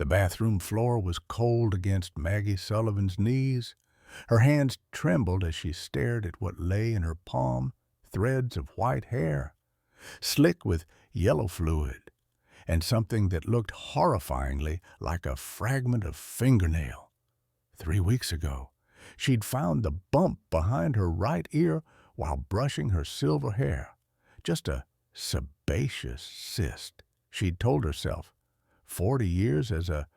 The bathroom floor was cold against Maggie Sullivan's knees. Her hands trembled as she stared at what lay in her palm, threads of white hair, slick with yellow fluid, and something that looked horrifyingly like a fragment of fingernail. 3 weeks ago, she'd found the bump behind her right ear while brushing her silver hair. Just a sebaceous cyst, she'd told herself. 40 years as a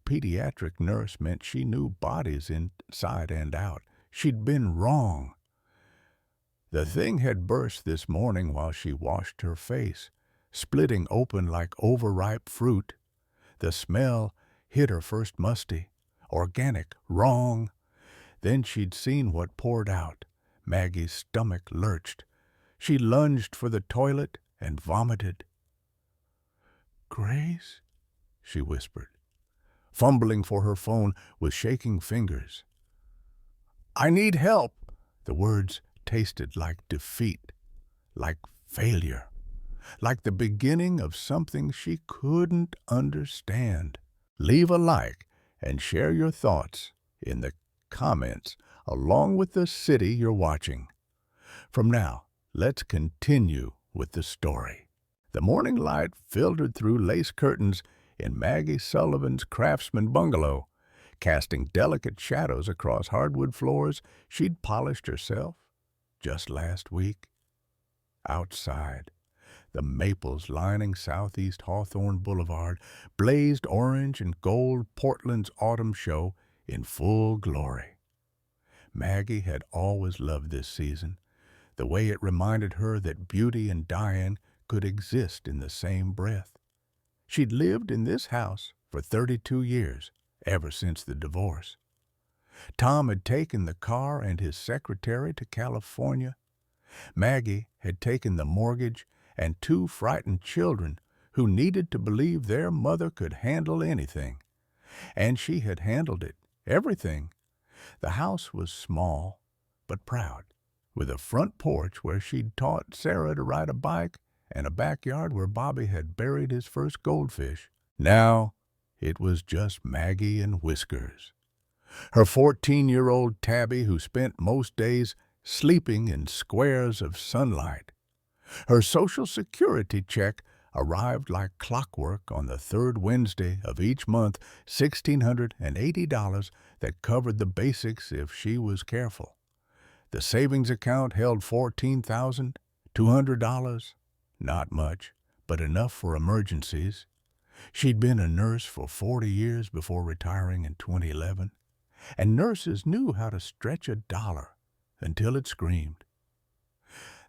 pediatric nurse meant she knew bodies inside and out. She'd been wrong. The thing had burst this morning while she washed her face, splitting open like overripe fruit. The smell hit her first musty, organic, wrong. Then she'd seen what poured out. Maggie's stomach lurched. She lunged for the toilet and vomited. "Grace?" she whispered, fumbling for her phone with shaking fingers. "I need help." The words tasted like defeat, like failure, like the beginning of something she couldn't understand. Leave a like and share your thoughts in the comments along with the city you're watching. From now, let's continue with the story. The morning light filtered through lace curtains in Maggie Sullivan's craftsman bungalow, casting delicate shadows across hardwood floors she'd polished herself just last week. Outside, the maples lining Southeast Hawthorne Boulevard blazed orange and gold Portland's autumn show in full glory. Maggie had always loved this season, the way it reminded her that beauty and dying could exist in the same breath. She'd lived in this house for 32 years, ever since the divorce. Tom had taken the car and his secretary to California. Maggie had taken the mortgage and 2 frightened children who needed to believe their mother could handle anything. And she had handled it, everything. The house was small, but proud, with a front porch where she'd taught Sarah to ride a bike and a backyard where Bobby had buried his first goldfish. Now it was just Maggie and Whiskers. Her 14-year-old Tabby, who spent most days sleeping in squares of sunlight. Her Social Security check arrived like clockwork on the 3rd Wednesday of each month, $1,680 that covered the basics if she was careful. The savings account held $14,200. Not much, but enough for emergencies. She'd been a nurse for 40 years before retiring in 2011, and nurses knew how to stretch a dollar until it screamed.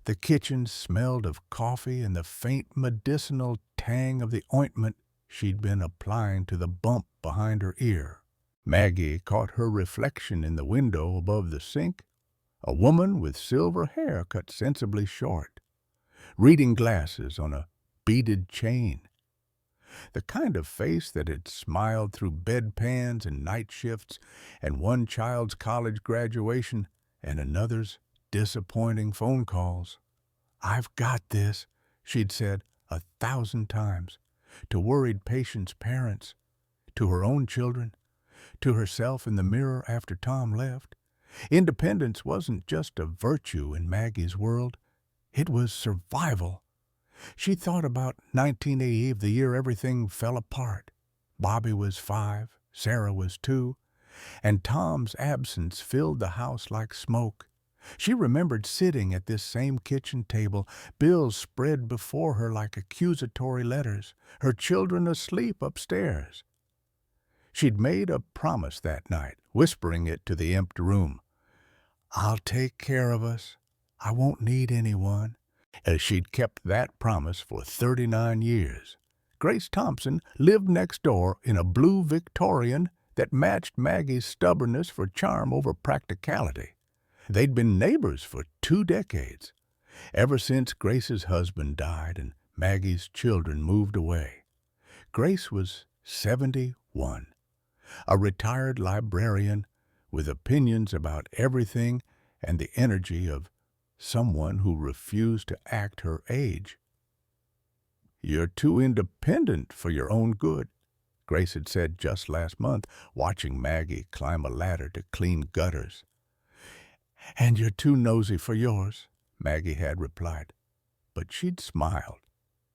The kitchen smelled of coffee and the faint medicinal tang of the ointment she'd been applying to the bump behind her ear. Maggie caught her reflection in the window above the sink, a woman with silver hair cut sensibly short, reading glasses on a beaded chain. The kind of face that had smiled through bedpans and night shifts and one child's college graduation and another's disappointing phone calls. "I've got this," she'd said 1,000 times, to worried patients' parents, to her own children, to herself in the mirror after Tom left. Independence wasn't just a virtue in Maggie's world. It was survival. She thought about 1980, the year everything fell apart. Bobby was 5, Sarah was 2, and Tom's absence filled the house like smoke. She remembered sitting at this same kitchen table, bills spread before her like accusatory letters, her children asleep upstairs. She'd made a promise that night, whispering it to the empty room. "I'll take care of us. I won't need anyone." As she'd kept that promise for 39 years. Grace Thompson lived next door in a blue Victorian that matched Maggie's stubbornness for charm over practicality. They'd been neighbors for 2 decades, ever since Grace's husband died and Maggie's children moved away. Grace was 71, a retired librarian with opinions about everything and the energy of someone who refused to act her age. "You're too independent for your own good," Grace had said just last month, watching Maggie climb a ladder to clean gutters. "And you're too nosy for yours," Maggie had replied. But she'd smiled.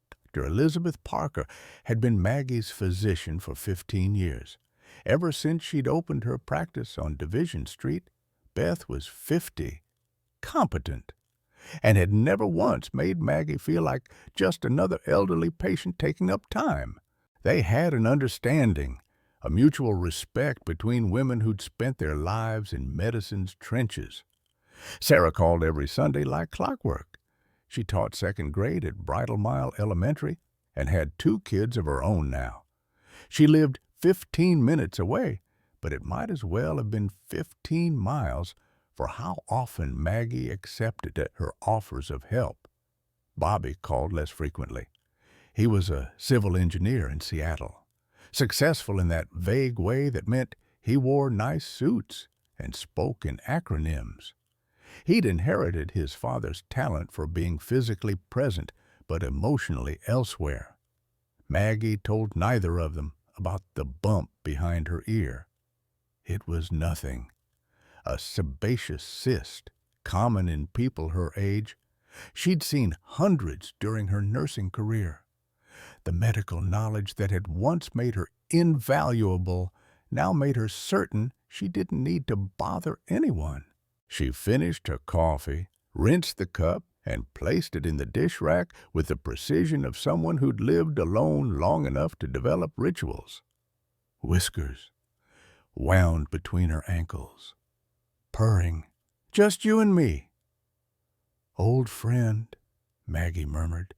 Dr. Elizabeth Parker had been Maggie's physician for 15 years. Ever since she'd opened her practice on Division Street, Beth was 50, competent, and had never once made Maggie feel like just another elderly patient taking up time. They had an understanding, a mutual respect between women who'd spent their lives in medicine's trenches. Sarah called every Sunday like clockwork. She taught second grade at Bridal Mile Elementary and had 2 kids of her own now. She lived 15 minutes away, but it might as well have been 15 miles for how often Maggie accepted her offers of help. Bobby called less frequently. He was a civil engineer in Seattle, successful in that vague way that meant he wore nice suits and spoke in acronyms. He'd inherited his father's talent for being physically present but emotionally elsewhere. Maggie told neither of them about the bump behind her ear. It was nothing. A sebaceous cyst, common in people her age. She'd seen hundreds during her nursing career. The medical knowledge that had once made her invaluable now made her certain she didn't need to bother anyone. She finished her coffee, rinsed the cup, and placed it in the dish rack with the precision of someone who'd lived alone long enough to develop rituals. Whiskers wound between her ankles, purring, "Just you and me." "Old friend," Maggie murmured,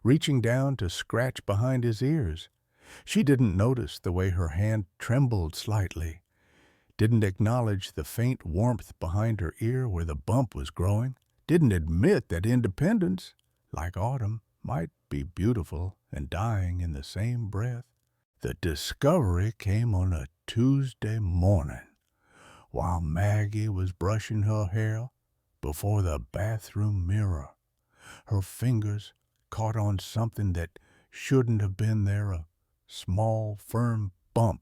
reaching down to scratch behind his ears. She didn't notice the way her hand trembled slightly, didn't acknowledge the faint warmth behind her ear where the bump was growing, didn't admit that independence, like autumn, might be beautiful and dying in the same breath. The discovery came on a Tuesday morning, while Maggie was brushing her hair before the bathroom mirror. Her fingers caught on something that shouldn't have been there, a small, firm bump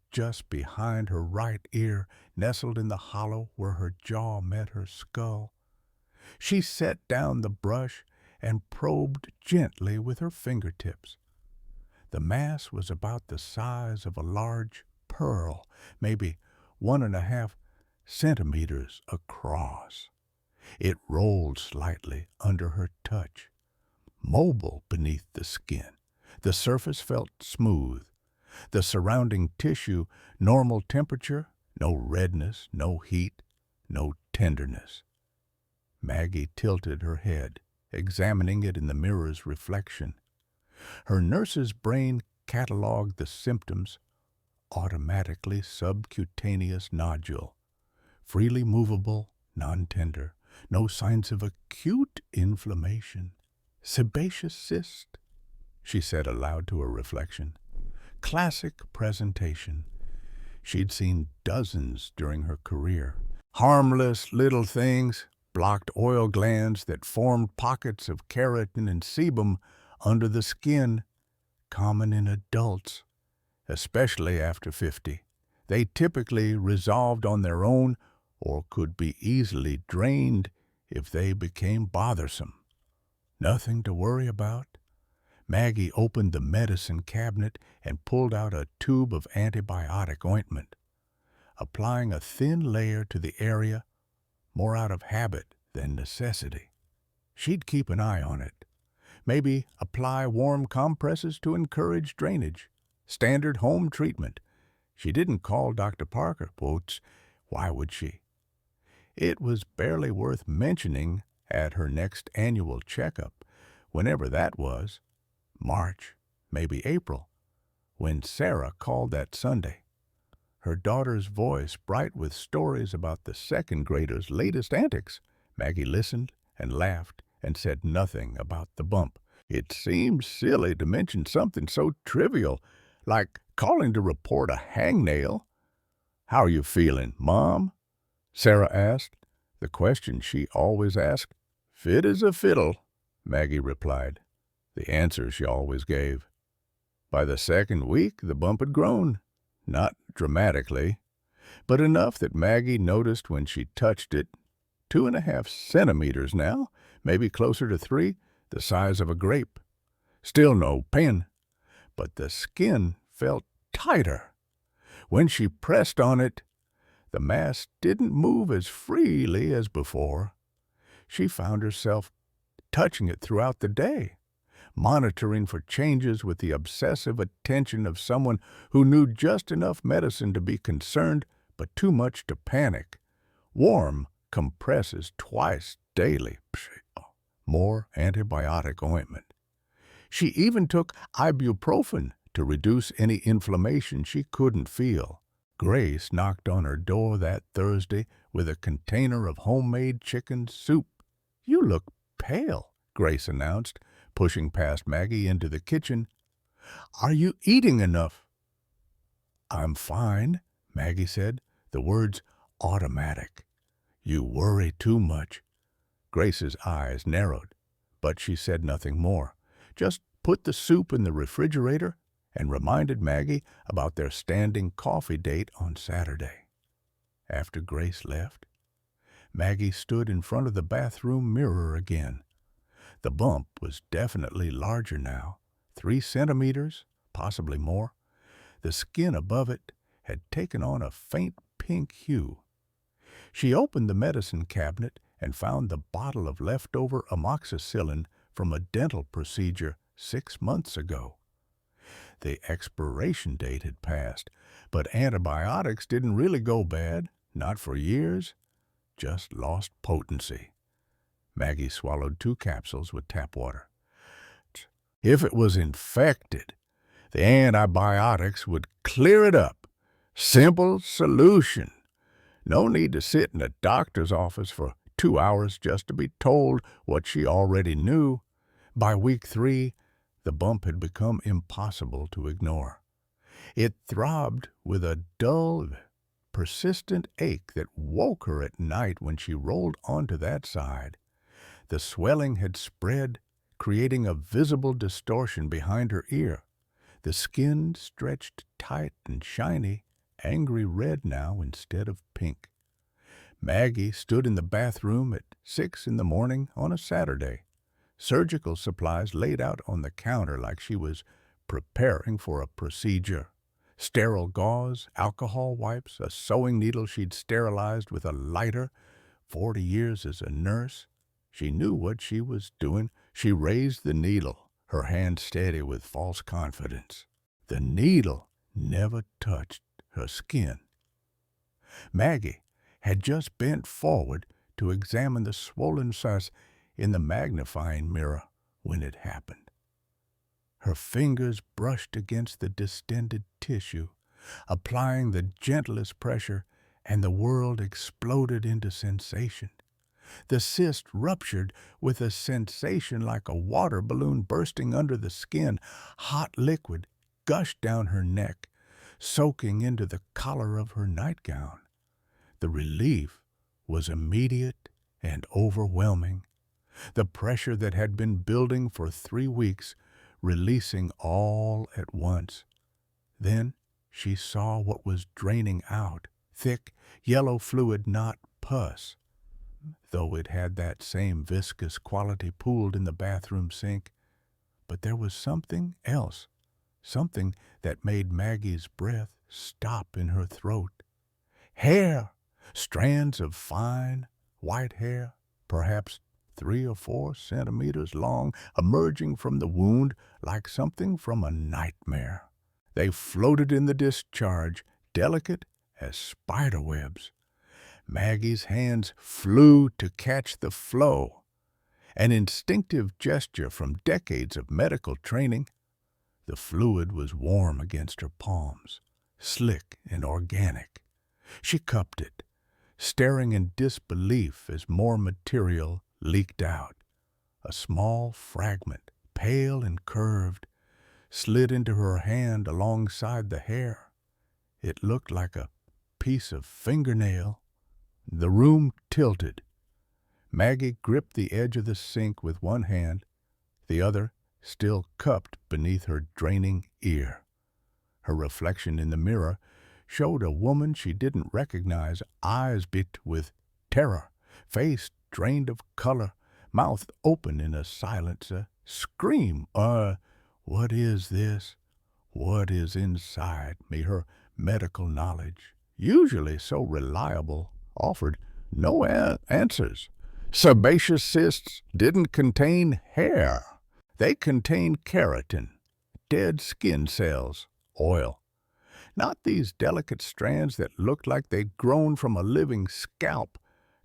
just behind her right ear, nestled in the hollow where her jaw met her skull. She set down the brush and probed gently with her fingertips. The mass was about the size of a large pearl, maybe 1.5 centimeters across. It rolled slightly under her touch, mobile beneath the skin. The surface felt smooth. The surrounding tissue, normal temperature, no redness, no heat, no tenderness. Maggie tilted her head, examining it in the mirror's reflection. Her nurse's brain cataloged the symptoms: automatically subcutaneous nodule, freely movable, non-tender, no signs of acute inflammation. "Sebaceous cyst," she said aloud to her reflection. Classic presentation. She'd seen dozens during her career. Harmless little things, blocked oil glands that formed pockets of keratin and sebum under the skin, common in adults, especially after 50. They typically resolved on their own or could be easily drained if they became bothersome. Nothing to worry about. Maggie opened the medicine cabinet and pulled out a tube of antibiotic ointment, applying a thin layer to the area, more out of habit than necessity. She'd keep an eye on it. Maybe apply warm compresses to encourage drainage. Standard home treatment. She didn't call Dr. Parker, quotes. Why would she? It was barely worth mentioning at her next annual checkup, whenever that was. March, maybe April, when Sarah called that Sunday. Her daughter's voice bright with stories about the second grader's latest antics. Maggie listened and laughed and said nothing about the bump. It seemed silly to mention something so trivial, like calling to report a hangnail. "How are you feeling, Mom?" Sarah asked, the question she always asked. "Fit as a fiddle," Maggie replied, the answer she always gave. By the second week, the bump had grown. Not dramatically, but enough that Maggie noticed when she touched it. 2.5 centimeters now, maybe closer to 3, the size of a grape. Still no pain, but the skin felt tighter. When she pressed on it, the mass didn't move as freely as before. She found herself touching it throughout the day, monitoring for changes with the obsessive attention of someone who knew just enough medicine to be concerned, but too much to panic. Warm compresses twice daily. More antibiotic ointment. She even took ibuprofen to reduce any inflammation she couldn't feel. Grace knocked on her door that Thursday with a container of homemade chicken soup. "You look pale," Grace announced, pushing past Maggie into the kitchen. "Are you eating enough?" "I'm fine," Maggie said, the words automatic. "You worry too much." Grace's eyes narrowed, but she said nothing more, just put the soup in the refrigerator and reminded Maggie about their standing coffee date on Saturday. After Grace left, Maggie stood in front of the bathroom mirror again. The bump was definitely larger now, 3 centimeters, possibly more. The skin above it had taken on a faint pink hue. She opened the medicine cabinet and found the bottle of leftover amoxicillin from a dental procedure 6 months ago. The expiration date had passed, but antibiotics didn't really go bad, not for years, just lost potency. Maggie swallowed 2 capsules with tap water. If it was infected, the antibiotics would clear it up. Simple solution. No need to sit in a doctor's office for 2 hours just to be told what she already knew. By week 3, the bump had become impossible to ignore. It throbbed with a dull, persistent ache that woke her at night when she rolled onto that side. The swelling had spread, creating a visible distortion behind her ear. The skin stretched tight and shiny, angry red now instead of pink. Maggie stood in the bathroom at 6 in the morning on a Saturday, surgical supplies laid out on the counter like she was preparing for a procedure. Sterile gauze, alcohol wipes, a sewing needle she'd sterilized with a lighter. 40 years as a nurse. She knew what she was doing. She raised the needle, her hand steady with false confidence. The needle never touched her skin. Maggie had just bent forward to examine the swollen size in the magnifying mirror when it happened. Her fingers brushed against the distended tissue, applying the gentlest pressure, and the world exploded into sensation. The cyst ruptured with a sensation like a water balloon bursting under the skin. Hot liquid gushed down her neck, soaking into the collar of her nightgown. The relief was immediate and overwhelming. The pressure that had been building for 3 weeks, releasing all at once. Then she saw what was draining out, thick, yellow fluid, not pus, though it had that same viscous quality pooled in the bathroom sink. But there was something else, something that made Maggie's breath stop in her throat. Hair! Strands of fine, white hair, perhaps 3 or 4 centimeters long, emerging from the wound like something from a nightmare. They floated in the discharge, delicate as spider webs. Maggie's hands flew to catch the flow, an instinctive gesture from decades of medical training. The fluid was warm against her palms, slick and organic. She cupped it, staring in disbelief as more material leaked out. A small fragment, pale and curved, slid into her hand alongside the hair. It looked like a piece of fingernail. The room tilted. Maggie gripped the edge of the sink with one hand, the other still cupped beneath her draining ear. Her reflection in the mirror showed a woman she didn't recognize, eyes bit with terror, face drained of color, mouth open in a silence, a scream. What is this? What is inside me? Her medical knowledge, usually so reliable, offered no answers. Sebaceous cysts didn't contain hair. They contained keratin, dead skin cells, oil. Not these delicate strands that looked like they'd grown from a living scalp,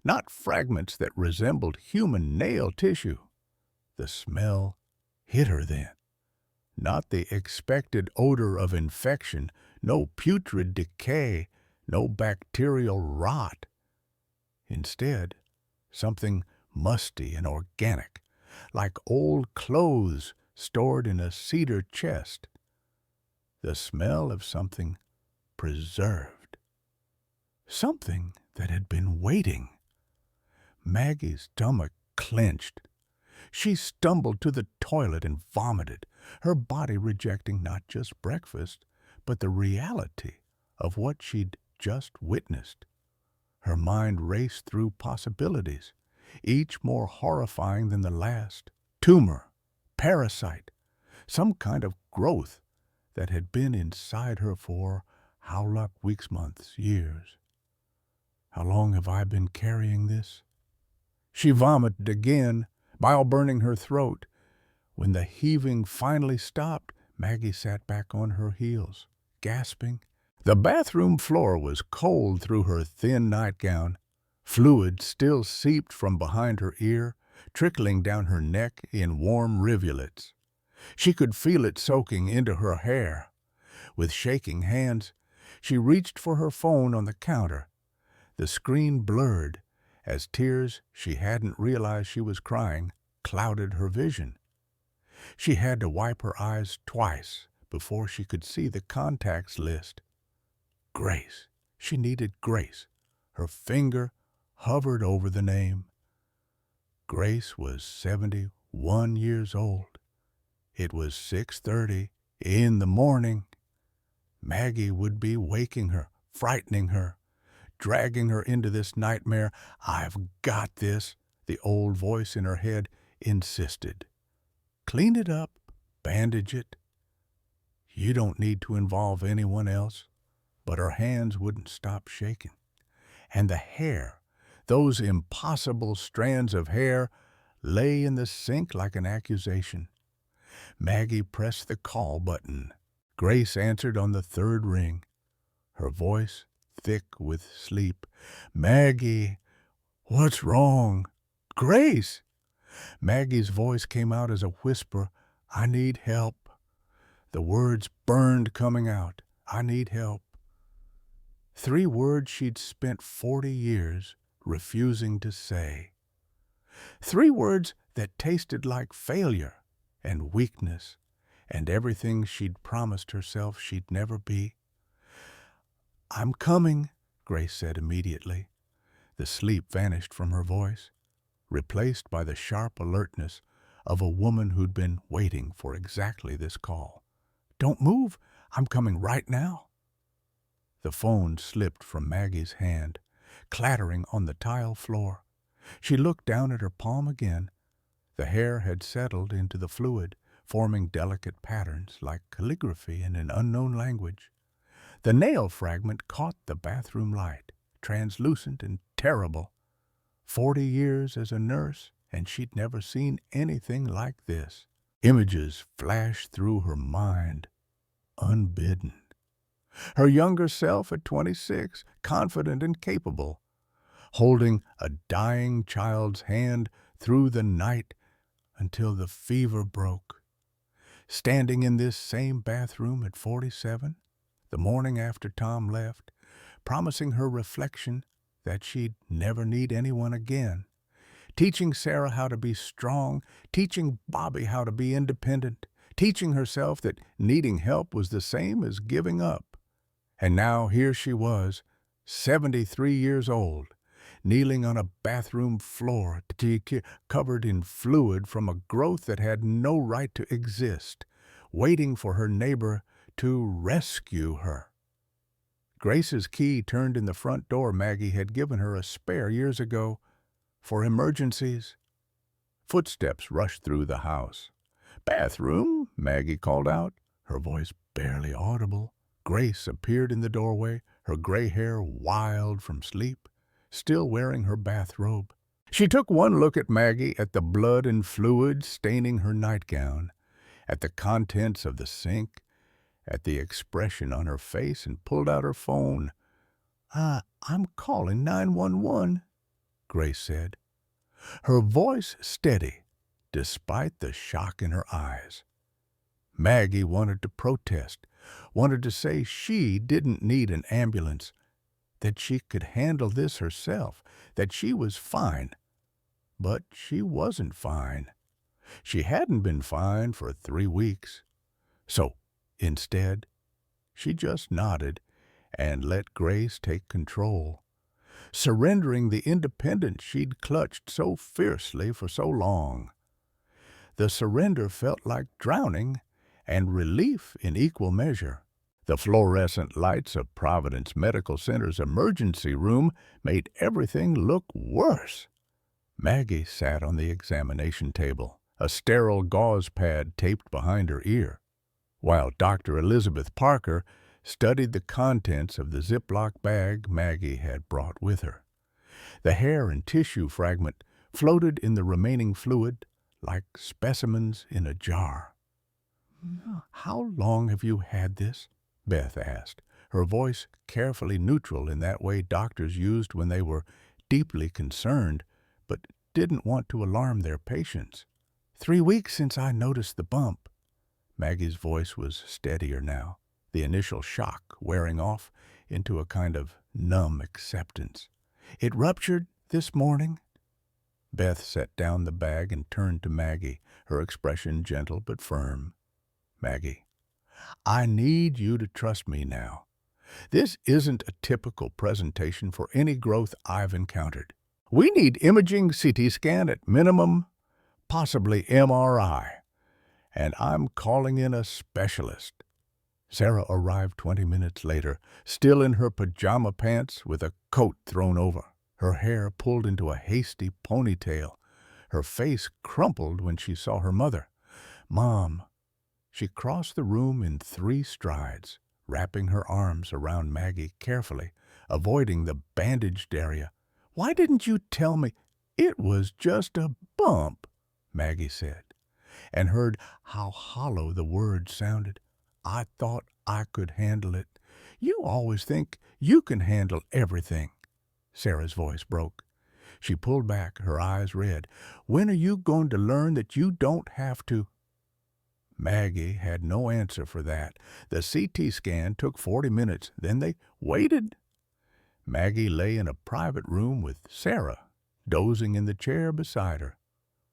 not fragments that resembled human nail tissue. The smell hit her then. Not the expected odor of infection, no putrid decay, no bacterial rot. Instead, something musty and organic, like old clothes stored in a cedar chest. The smell of something preserved. Something that had been waiting. Maggie's stomach clenched. She stumbled to the toilet and vomited, her body rejecting not just breakfast, but the reality of what she'd just witnessed. Her mind raced through possibilities, each more horrifying than the last. Tumor, parasite, some kind of growth that had been inside her for how long, weeks, months, years. How long have I been carrying this? She vomited again, bile burning her throat. When the heaving finally stopped, Maggie sat back on her heels, gasping. The bathroom floor was cold through her thin nightgown. Fluid still seeped from behind her ear, trickling down her neck in warm rivulets. She could feel it soaking into her hair. With shaking hands, she reached for her phone on the counter. The screen blurred as tears she hadn't realized she was crying clouded her vision. She had to wipe her eyes twice before she could see the contacts list. Grace. She needed Grace. Her finger hovered over the name. Grace was 71 years old. It was 6:30 in the morning. Maggie would be waking her, frightening her, dragging her into this nightmare. I've got this, the old voice in her head insisted. Clean it up, bandage it. You don't need to involve anyone else. But her hands wouldn't stop shaking. And the hair, those impossible strands of hair, lay in the sink like an accusation. Maggie pressed the call button. Grace answered on the third ring, her voice thick with sleep. Maggie, what's wrong? Grace! Maggie's voice came out as a whisper. I need help. The words burned coming out. I need help. 3 words she'd spent 40 years refusing to say. 3 words that tasted like failure and weakness and everything she'd promised herself she'd never be. I'm coming, Grace said immediately. The sleep vanished from her voice, replaced by the sharp alertness of a woman who'd been waiting for exactly this call. Don't move, I'm coming right now. The phone slipped from Maggie's hand, clattering on the tile floor. She looked down at her palm again. The hair had settled into the fluid, forming delicate patterns like calligraphy in an unknown language. The nail fragment caught the bathroom light, translucent and terrible. 40 years as a nurse, and she'd never seen anything like this. Images flashed through her mind, unbidden. Her younger self at 26, confident and capable, holding a dying child's hand through the night until the fever broke. Standing in this same bathroom at 47, the morning after Tom left, promising her reflection that she'd never need anyone again, teaching Sarah how to be strong, teaching Bobby how to be independent, teaching herself that needing help was the same as giving up. And now here she was, 73 years old, kneeling on a bathroom floor, covered in fluid from a growth that had no right to exist, waiting for her neighbor to rescue her. Grace's key turned in the front door Maggie had given her a spare years ago for emergencies. Footsteps rushed through the house. "Bathroom?" Maggie called out, her voice barely audible. Grace appeared in the doorway, her gray hair wild from sleep, still wearing her bathrobe. She took one look at Maggie, at the blood and fluid staining her nightgown, at the contents of the sink, at the expression on her face, and pulled out her phone. I'm calling 911, Grace said, her voice steady, despite the shock in her eyes. Maggie wanted to protest, wanted to say she didn't need an ambulance, that she could handle this herself, that she was fine. But she wasn't fine. She hadn't been fine for 3 weeks. So, instead, she just nodded and let Grace take control, surrendering the independence she'd clutched so fiercely for so long. The surrender felt like drowning and relief in equal measure. The fluorescent lights of Providence Medical Center's emergency room made everything look worse. Maggie sat on the examination table, a sterile gauze pad taped behind her ear, while Dr. Elizabeth Parker studied the contents of the Ziploc bag Maggie had brought with her. The hair and tissue fragment floated in the remaining fluid like specimens in a jar. "How long have you had this?" Beth asked, her voice carefully neutral in that way doctors used when they were deeply concerned but didn't want to alarm their patients. 3 weeks since I noticed the bump." Maggie's voice was steadier now, the initial shock wearing off into a kind of numb acceptance. "It ruptured this morning." Beth set down the bag and turned to Maggie, her expression gentle but firm. "Maggie, I need you to trust me now. This isn't a typical presentation for any growth I've encountered. We need imaging, CT scan at minimum, possibly MRI. And I'm calling in a specialist." Sarah arrived 20 minutes later, still in her pajama pants with a coat thrown over, her hair pulled into a hasty ponytail, her face crumpled when she saw her mother. "Mom." She crossed the room in 3 strides, wrapping her arms around Maggie carefully, avoiding the bandaged area. "Why didn't you tell me?" "It was just a bump," Maggie said, and heard how hollow the words sounded. "I thought I could handle it." "You always think you can handle everything." Sarah's voice broke. She pulled back, her eyes red. "When are you going to learn that you don't have to?" Maggie had no answer for that. The CT scan took 40 minutes. Then they waited. Maggie lay in a private room with Sarah, dozing in the chair beside her,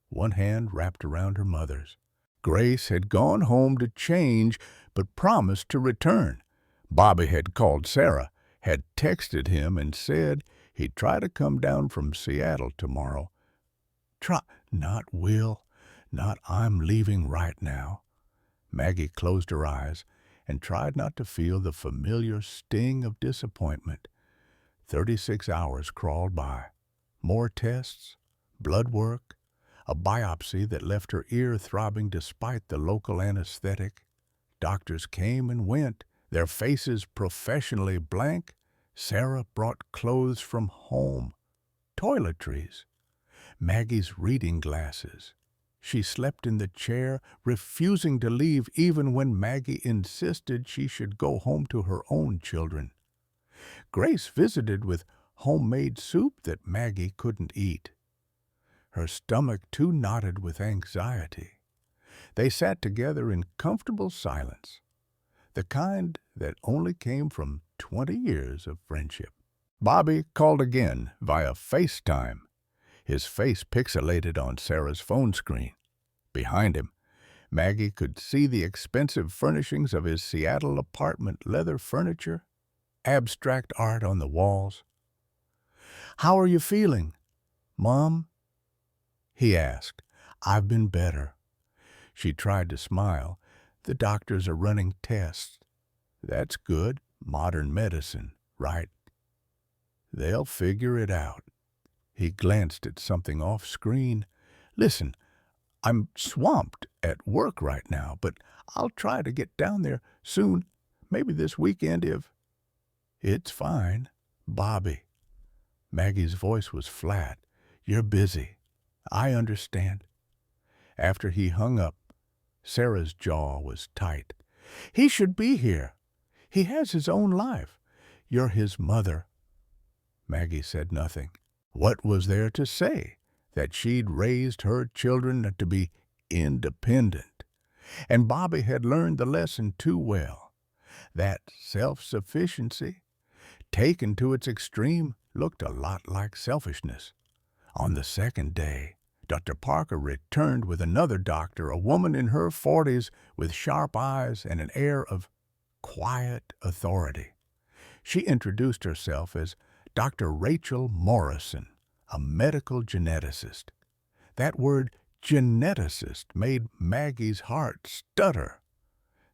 one hand wrapped around her mother's. Grace had gone home to change, but promised to return. Bobby had called Sarah, had texted him, and said he'd try to come down from Seattle tomorrow. Not Will, not I'm leaving right now. Maggie closed her eyes and tried not to feel the familiar sting of disappointment. 36 hours crawled by. More tests, blood work, a biopsy that left her ear throbbing despite the local anesthetic. Doctors came and went, their faces professionally blank. Sarah brought clothes from home, toiletries, Maggie's reading glasses. She slept in the chair, refusing to leave even when Maggie insisted she should go home to her own children. Grace visited with homemade soup that Maggie couldn't eat, her stomach too knotted with anxiety. They sat together in comfortable silence, the kind that only came from 20 years of friendship. Bobby called again via FaceTime, his face pixelated on Sarah's phone screen. Behind him, Maggie could see the expensive furnishings of his Seattle apartment, leather furniture, abstract art on the walls. "How are you feeling, Mom?" he asked. "I've been better." She tried to smile. "The doctors are running tests." "That's good. Modern medicine, right? They'll figure it out." He glanced at something off-screen. "Listen, I'm swamped at work right now, but I'll try to get down there soon, maybe this weekend if—" "It's fine, Bobby." Maggie's voice was flat. "You're busy. I understand." After he hung up, Sarah's jaw was tight. "He should be here. He has his own life. You're his mother." Maggie said nothing. What was there to say? That she'd raised her children to be independent. And Bobby had learned the lesson too well. That self-sufficiency, taken to its extreme, looked a lot like selfishness. On the second day, Dr. Parker returned with another doctor, a woman in her 40s with sharp eyes and an air of quiet authority. She introduced herself as Dr. Rachel Morrison, a medical geneticist. That word geneticist made Maggie's heart stutter.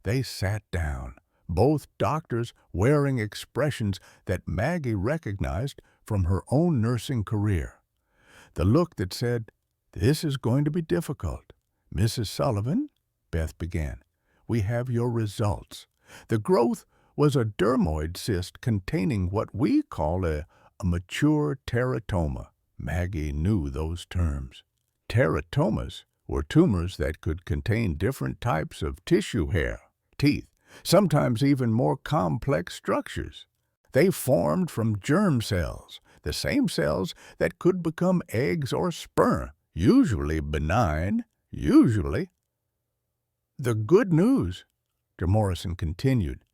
They sat down, both doctors wearing expressions that Maggie recognized from her own nursing career. The look that said, "This is going to be difficult." "Mrs. Sullivan," Beth began, "we have your results. The growth was a dermoid cyst containing what we call a mature teratoma." Maggie knew those terms. Teratomas were tumors that could contain different types of tissue hair, teeth, sometimes even more complex structures. They formed from germ cells, the same cells that could become eggs or sperm, usually benign, usually. "The good news," Dr. Morrison continued,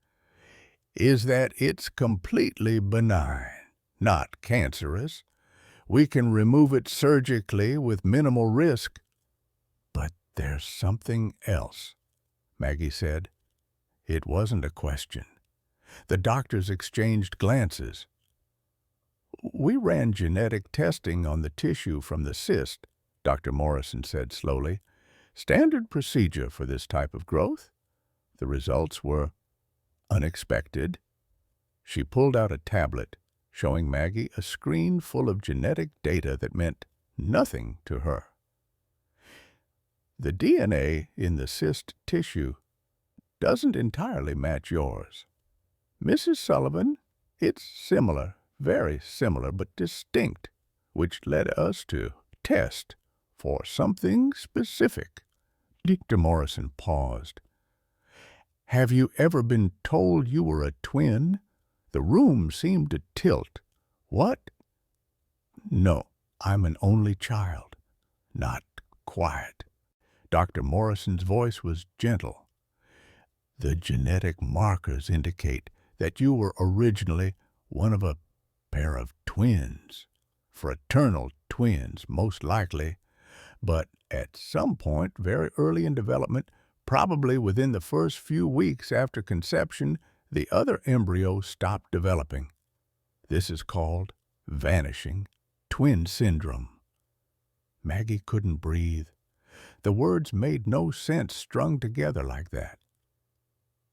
"is that it's completely benign, not cancerous. We can remove it surgically with minimal risk." "But there's something else," Maggie said. It wasn't a question. The doctors exchanged glances. "We ran genetic testing on the tissue from the cyst," Dr. Morrison said slowly. "Standard procedure for this type of growth. The results were unexpected." She pulled out a tablet, showing Maggie a screen full of genetic data that meant nothing to her. "The DNA in the cyst tissue doesn't entirely match yours. Mrs. Sullivan, it's similar, very similar, but distinct, which led us to test for something specific." Dr. Morrison paused. "Have you ever been told you were a twin?" The room seemed to tilt. "What?" "No, I'm an only child." "Not quite." Dr. Morrison's voice was gentle. "The genetic markers indicate that you were originally one of a pair of twins. Fraternal twins, most likely. But at some point, very early in development, probably within the first few weeks after conception, the other embryo stopped developing. This is called vanishing twin syndrome." Maggie couldn't breathe. The words made no sense strung together like that.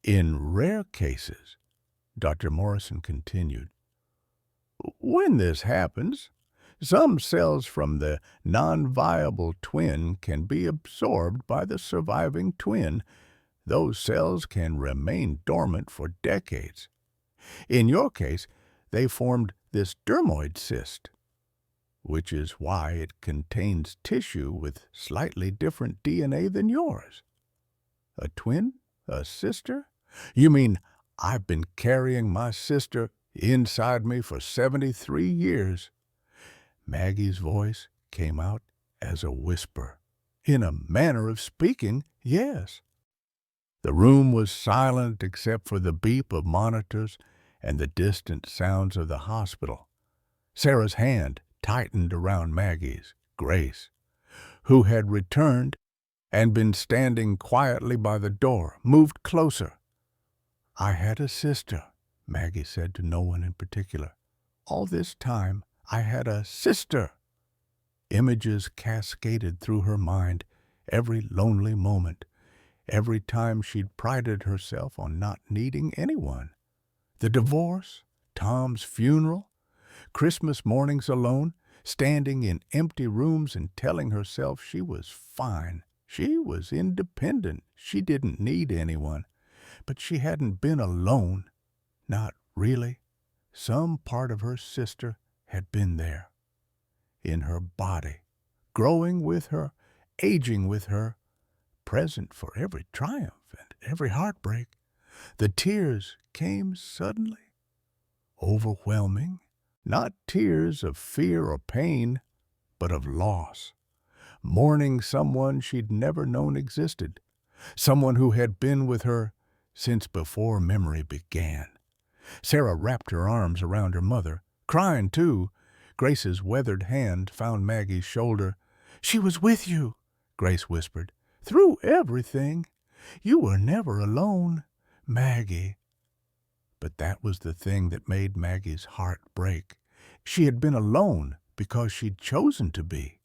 "In rare cases," Dr. Morrison continued, "when this happens, some cells from the non-viable twin can be absorbed by the surviving twin. Those cells can remain dormant for decades. In your case, they formed this dermoid cyst, which is why it contains tissue with slightly different DNA than yours." "A twin? A sister? You mean I've been carrying my sister inside me for 73 years? Maggie's voice came out as a whisper. "In a manner of speaking, yes." The room was silent except for the beep of monitors and the distant sounds of the hospital. Sarah's hand tightened around Maggie's. Grace, who had returned and been standing quietly by the door, moved closer. "I had a sister," Maggie said to no one in particular. "All this time, I had a sister. Images cascaded through her mind every lonely moment, every time she'd prided herself on not needing anyone. The divorce, Tom's funeral, Christmas mornings alone, standing in empty rooms and telling herself she was fine. She was independent. She didn't need anyone. But she hadn't been alone. Not really. Some part of her sister had been there. In her body, growing with her, aging with her, present for every triumph and every heartbreak. The tears came suddenly, overwhelming, not tears of fear or pain, but of loss, mourning someone she'd never known existed, someone who had been with her since before memory began. Sarah wrapped her arms around her mother, crying too. Grace's weathered hand found Maggie's shoulder. "She was with you," Grace whispered, "through everything. You were never alone, Maggie." But that was the thing that made Maggie's heart break. She had been alone because she'd chosen to be.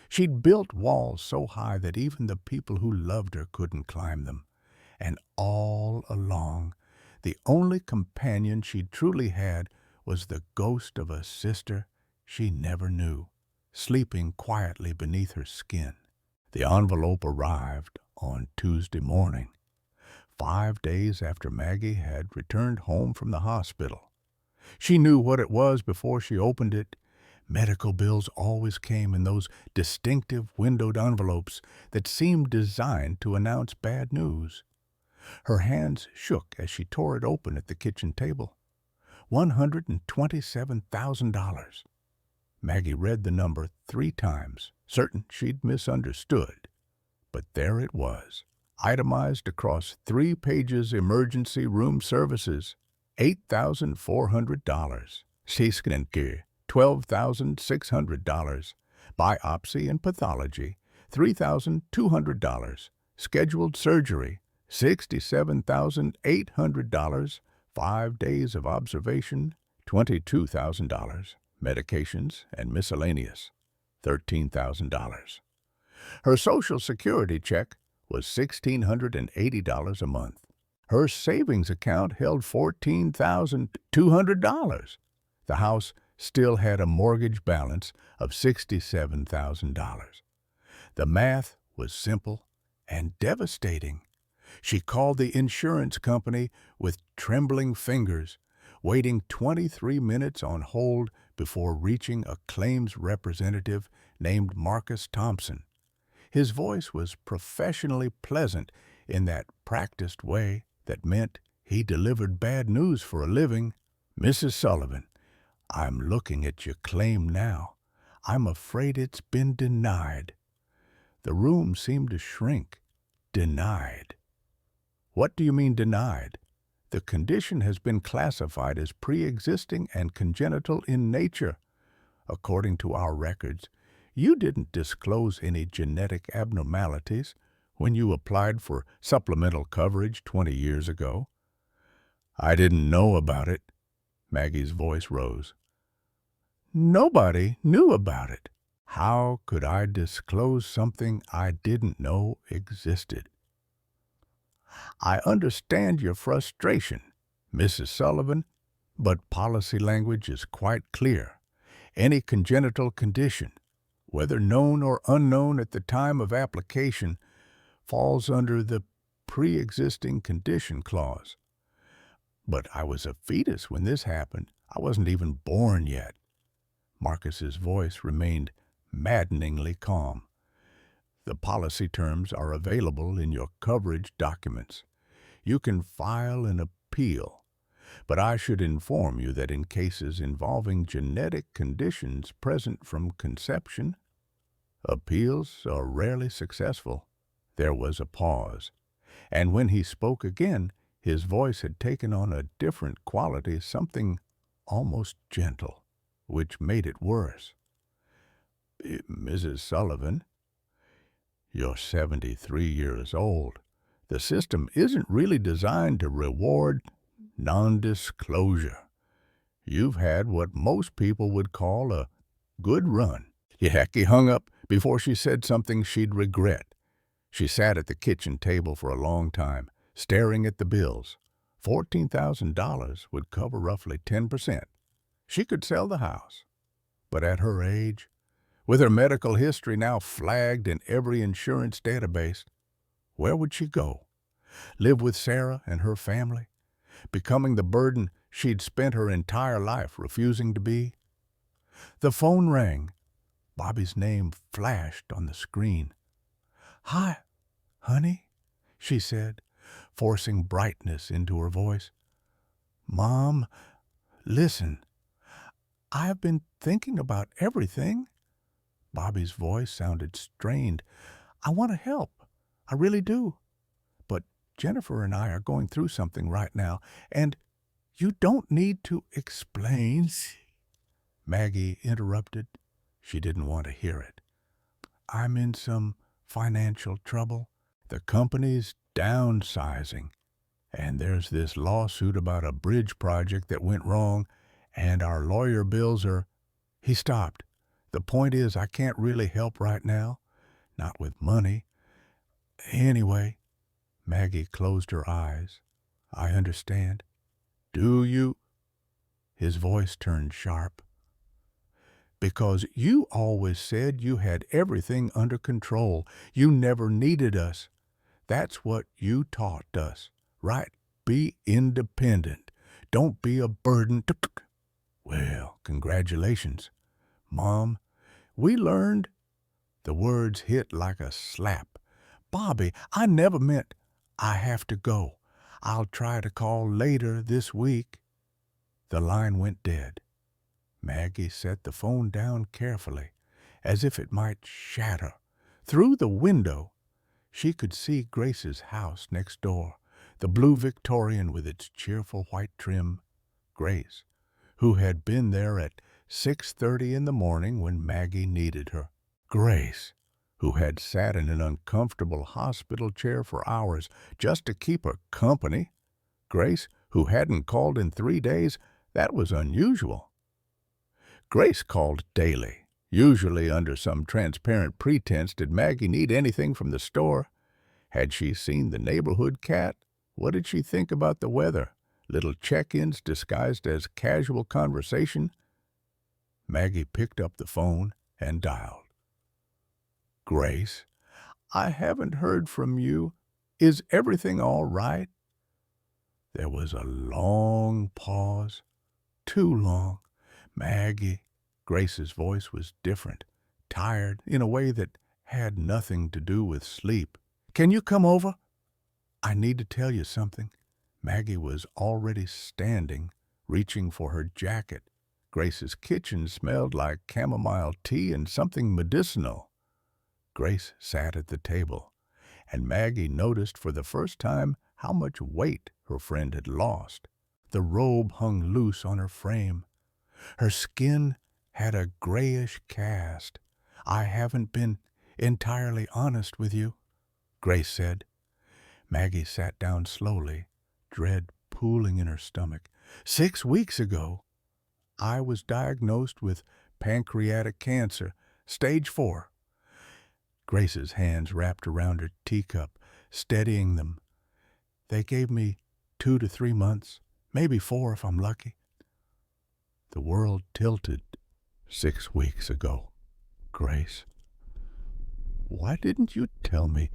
She'd built walls so high that even the people who loved her couldn't climb them. And all along, the only companion she'd truly had was the ghost of a sister she never knew, sleeping quietly beneath her skin. The envelope arrived on Tuesday morning, 5 days after Maggie had returned home from the hospital. She knew what it was before she opened it. Medical bills always came in those distinctive windowed envelopes that seemed designed to announce bad news. Her hands shook as she tore it open at the kitchen table. $127,000. Maggie read the number 3 times, certain she'd misunderstood. But there it was, itemized across 3 pages: emergency room services, $8,400. Skincare, $12,600. Biopsy and pathology, $3,200. Scheduled surgery, $67,800. 5 days of observation, $22,000. Medications and miscellaneous, $13,000. Her Social Security check was $1,680 a month. Her savings account held $14,200. The house still had a mortgage balance of $67,000. The math was simple and devastating. She called the insurance company with trembling fingers, waiting 23 minutes on hold before reaching a claims representative named Marcus Thompson. His voice was professionally pleasant in that practiced way that meant he delivered bad news for a living. "Mrs. Sullivan, I'm looking at your claim now. I'm afraid it's been denied." The room seemed to shrink. Denied. "What do you mean denied?" "The condition has been classified as pre-existing and congenital in nature. According to our records, you didn't disclose any genetic abnormalities when you applied for supplemental coverage 20 years ago." "I didn't know about it." Maggie's voice rose. "Nobody knew about it. How could I disclose something I didn't know existed?" "I understand your frustration, Mrs. Sullivan, but policy language is quite clear. Any congenital condition, whether known or unknown at the time of application, falls under the pre-existing condition clause. But I was a fetus when this happened. I wasn't even born yet." Marcus's voice remained maddeningly calm. "The policy terms are available in your coverage documents. You can file an appeal, but I should inform you that in cases involving genetic conditions present from conception, appeals are rarely successful." There was a pause, and when he spoke again, his voice had taken on a different quality, something almost gentle, which made it worse. "Mrs. Sullivan, you're 73 years old. The system isn't really designed to reward non-disclosure. You've had what most people would call a good run." Yahaki hung up before she said something she'd regret. She sat at the kitchen table for a long time, staring at the bills. $14,000 would cover roughly 10%. She could sell the house. But at her age, with her medical history now flagged in every insurance database, where would she go? Live with Sarah and her family, becoming the burden she'd spent her entire life refusing to be? The phone rang. Bobby's name flashed on the screen. "Hi, honey," she said, forcing brightness into her voice. "Mom, listen, I've been thinking about everything." Bobby's voice sounded strained. "I want to help. I really do. But Jennifer and I are going through something right now, and you don't need to explain." Maggie interrupted. She didn't want to hear it. "I'm in some financial trouble. The company's downsizing, and there's this lawsuit about a bridge project that went wrong, and our lawyer bills are—" He stopped. "The point is, I can't really help right now. Not with money. Anyway," Maggie closed her eyes. "I understand." "Do you?" His voice turned sharp. "Because you always said you had everything under control. You never needed us. That's what you taught us, right? Be independent. Don't be a burden to—" "Well, congratulations, Mom. We learned—" The words hit like a slap. "Bobby, I never meant—" "I have to go. I'll try to call later this week." The line went dead. Maggie set the phone down carefully, as if it might shatter. Through the window, she could see Grace's house next door, the blue Victorian with its cheerful white trim. Grace, who had been there at 6:30 in the morning when Maggie needed her. Grace, who had sat in an uncomfortable hospital chair for hours just to keep her company. Grace, who hadn't called in 3 days. That was unusual. Grace called daily. Usually under some transparent pretense. Did Maggie need anything from the store? Had she seen the neighborhood cat? What did she think about the weather? Little check-ins disguised as casual conversation? Maggie picked up the phone and dialed. "Grace, I haven't heard from you. Is everything all right?" There was a long pause. Too long. "Maggie," Grace's voice was different, tired in a way that had nothing to do with sleep. "Can you come over? I need to tell you something." Maggie was already standing, reaching for her jacket. Grace's kitchen smelled like chamomile tea and something medicinal. Grace sat at the table, and Maggie noticed for the first time how much weight her friend had lost. The robe hung loose on her frame. Her skin had a grayish cast. "I haven't been entirely honest with you," Grace said. Maggie sat down slowly, dread pooling in her stomach. 6 weeks ago, I was diagnosed with pancreatic cancer, stage 4. Grace's hands wrapped around her teacup, steadying them. "They gave me 2 to 3 months, maybe 4 if I'm lucky." The world tilted. 6 weeks ago. Grace. Why didn't you tell me?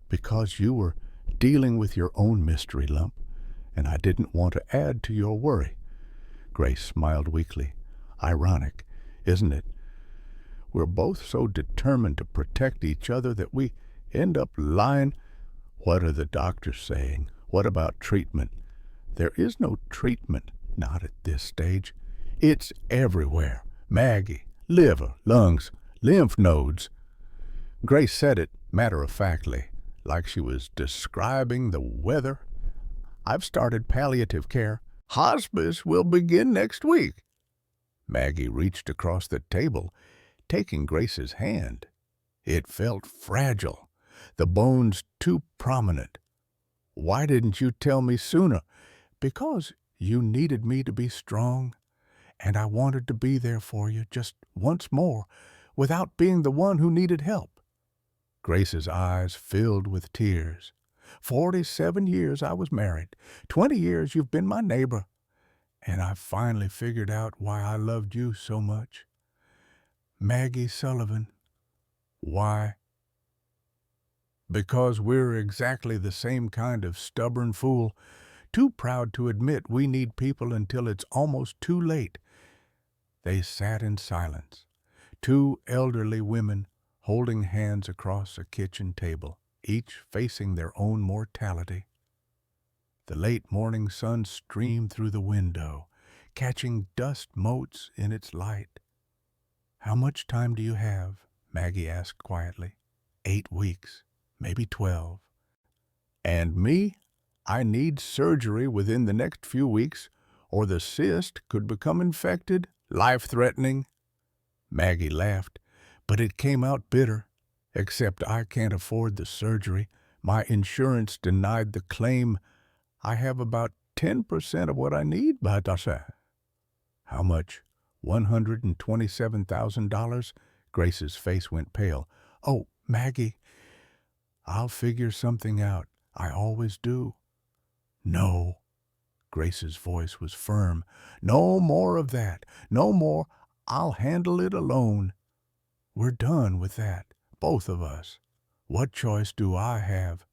Because you were dealing with your own mystery lump, and I didn't want to add to your worry. Grace smiled weakly. Ironic, isn't it? We're both so determined to protect each other that we end up lying. What are the doctors saying? What about treatment? There is no treatment, not at this stage. It's everywhere. Maggie, liver, lungs, lymph nodes. Grace said it matter-of-factly, like she was describing the weather. "I've started palliative care. Hospice will begin next week." Maggie reached across the table, taking Grace's hand. It felt fragile, the bones too prominent. "Why didn't you tell me sooner?" "Because You needed me to be strong, and I wanted to be there for you just once more, without being the one who needed help." Grace's eyes filled with tears. 47 years I was married. 20 years you've been my neighbor. And I finally figured out why I loved you so much. Maggie Sullivan. Why? Because we're exactly the same kind of stubborn fool, too proud to admit we need people until it's almost too late. They sat in silence, two elderly women holding hands across a kitchen table, each facing their own mortality. The late morning sun streamed through the window, catching dust motes in its light. "How much time do you have?" Maggie asked quietly. 8 weeks, maybe 12. "And me? I need surgery within the next few weeks, or the cyst could become infected, life-threatening." Maggie laughed, but it came out bitter. "Except I can't afford the surgery. My insurance denied the claim. I have about 10% of what I need, Badasha." "How much? $127,000? Grace's face went pale. "Oh, Maggie, I'll figure something out. I always do." "No." Grace's voice was firm. "No more of that. No more. I'll handle it alone. We're done with that, both of us. What choice do I have?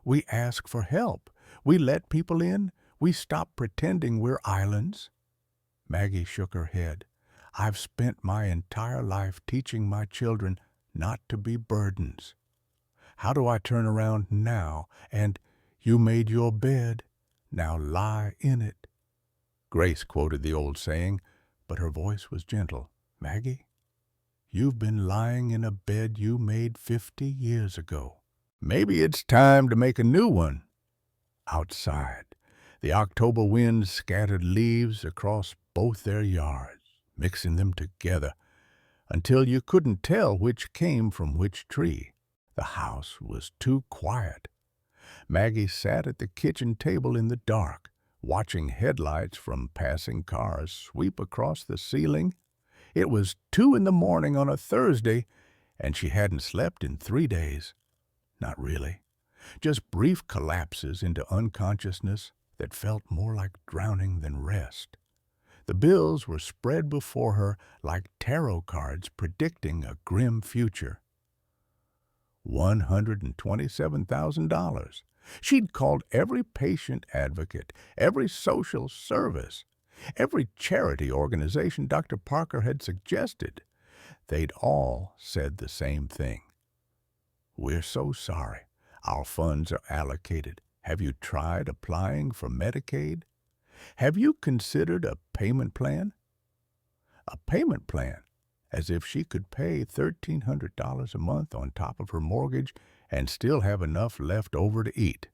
We ask for help. We let people in. We stop pretending we're islands." Maggie shook her head. "I've spent my entire life teaching my children not to be burdens. How do I turn around now and, 'You made your bed, now lie in it'?" Grace quoted the old saying, but her voice was gentle. "Maggie, you've been lying in a bed you made 50 years ago. Maybe it's time to make a new one." Outside, the October wind scattered leaves across both their yards, mixing them together until you couldn't tell which came from which tree. The house was too quiet. Maggie sat at the kitchen table in the dark, watching headlights from passing cars sweep across the ceiling. It was 2 in the morning on a Thursday, and she hadn't slept in 3 days. Not really. Just brief collapses into unconsciousness that felt more like drowning than rest. The bills were spread before her like tarot cards predicting a grim future. $127,000. She'd called every patient advocate, every social service, every charity organization Dr. Parker had suggested. They'd all said the same thing. "We're so sorry. Our funds are allocated. Have you tried applying for Medicaid? Have you considered a payment plan?" A payment plan, as if she could pay $1,300 a month on top of her mortgage and still have enough left over to eat.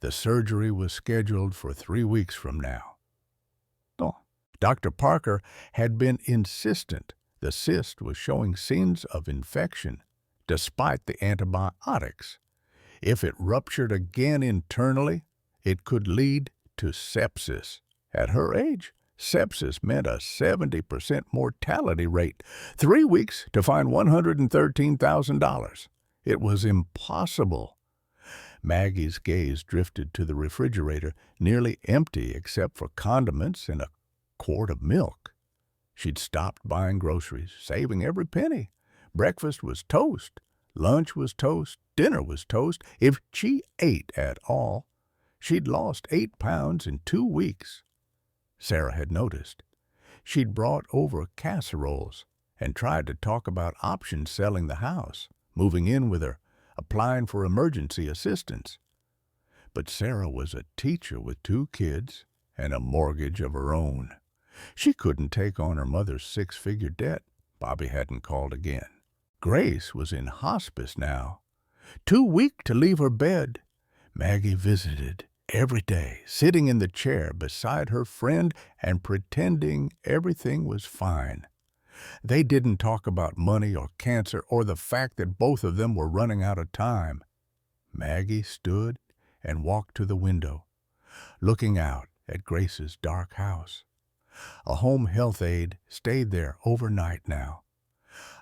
The surgery was scheduled for 3 weeks from now. Oh, Dr. Parker had been insistent the cyst was showing signs of infection, despite the antibiotics. If it ruptured again internally, it could lead to sepsis. At her age, sepsis meant a 70% mortality rate. 3 weeks to find $113,000. It was impossible. Maggie's gaze drifted to the refrigerator, nearly empty except for condiments and a quart of milk. She'd stopped buying groceries, saving every penny. Breakfast was toast. Lunch was toast. Dinner was toast. If she ate at all, she'd lost 8 pounds in 2 weeks. Sarah had noticed. She'd brought over casseroles and tried to talk about options selling the house, moving in with her, applying for emergency assistance. But Sarah was a teacher with 2 kids and a mortgage of her own. She couldn't take on her mother's 6-figure debt. Bobby hadn't called again. Grace was in hospice now. Too weak to leave her bed. Maggie visited every day, sitting in the chair beside her friend and pretending everything was fine. They didn't talk about money or cancer or the fact that both of them were running out of time. Maggie stood and walked to the window, looking out at Grace's dark house. A home health aide stayed there overnight now,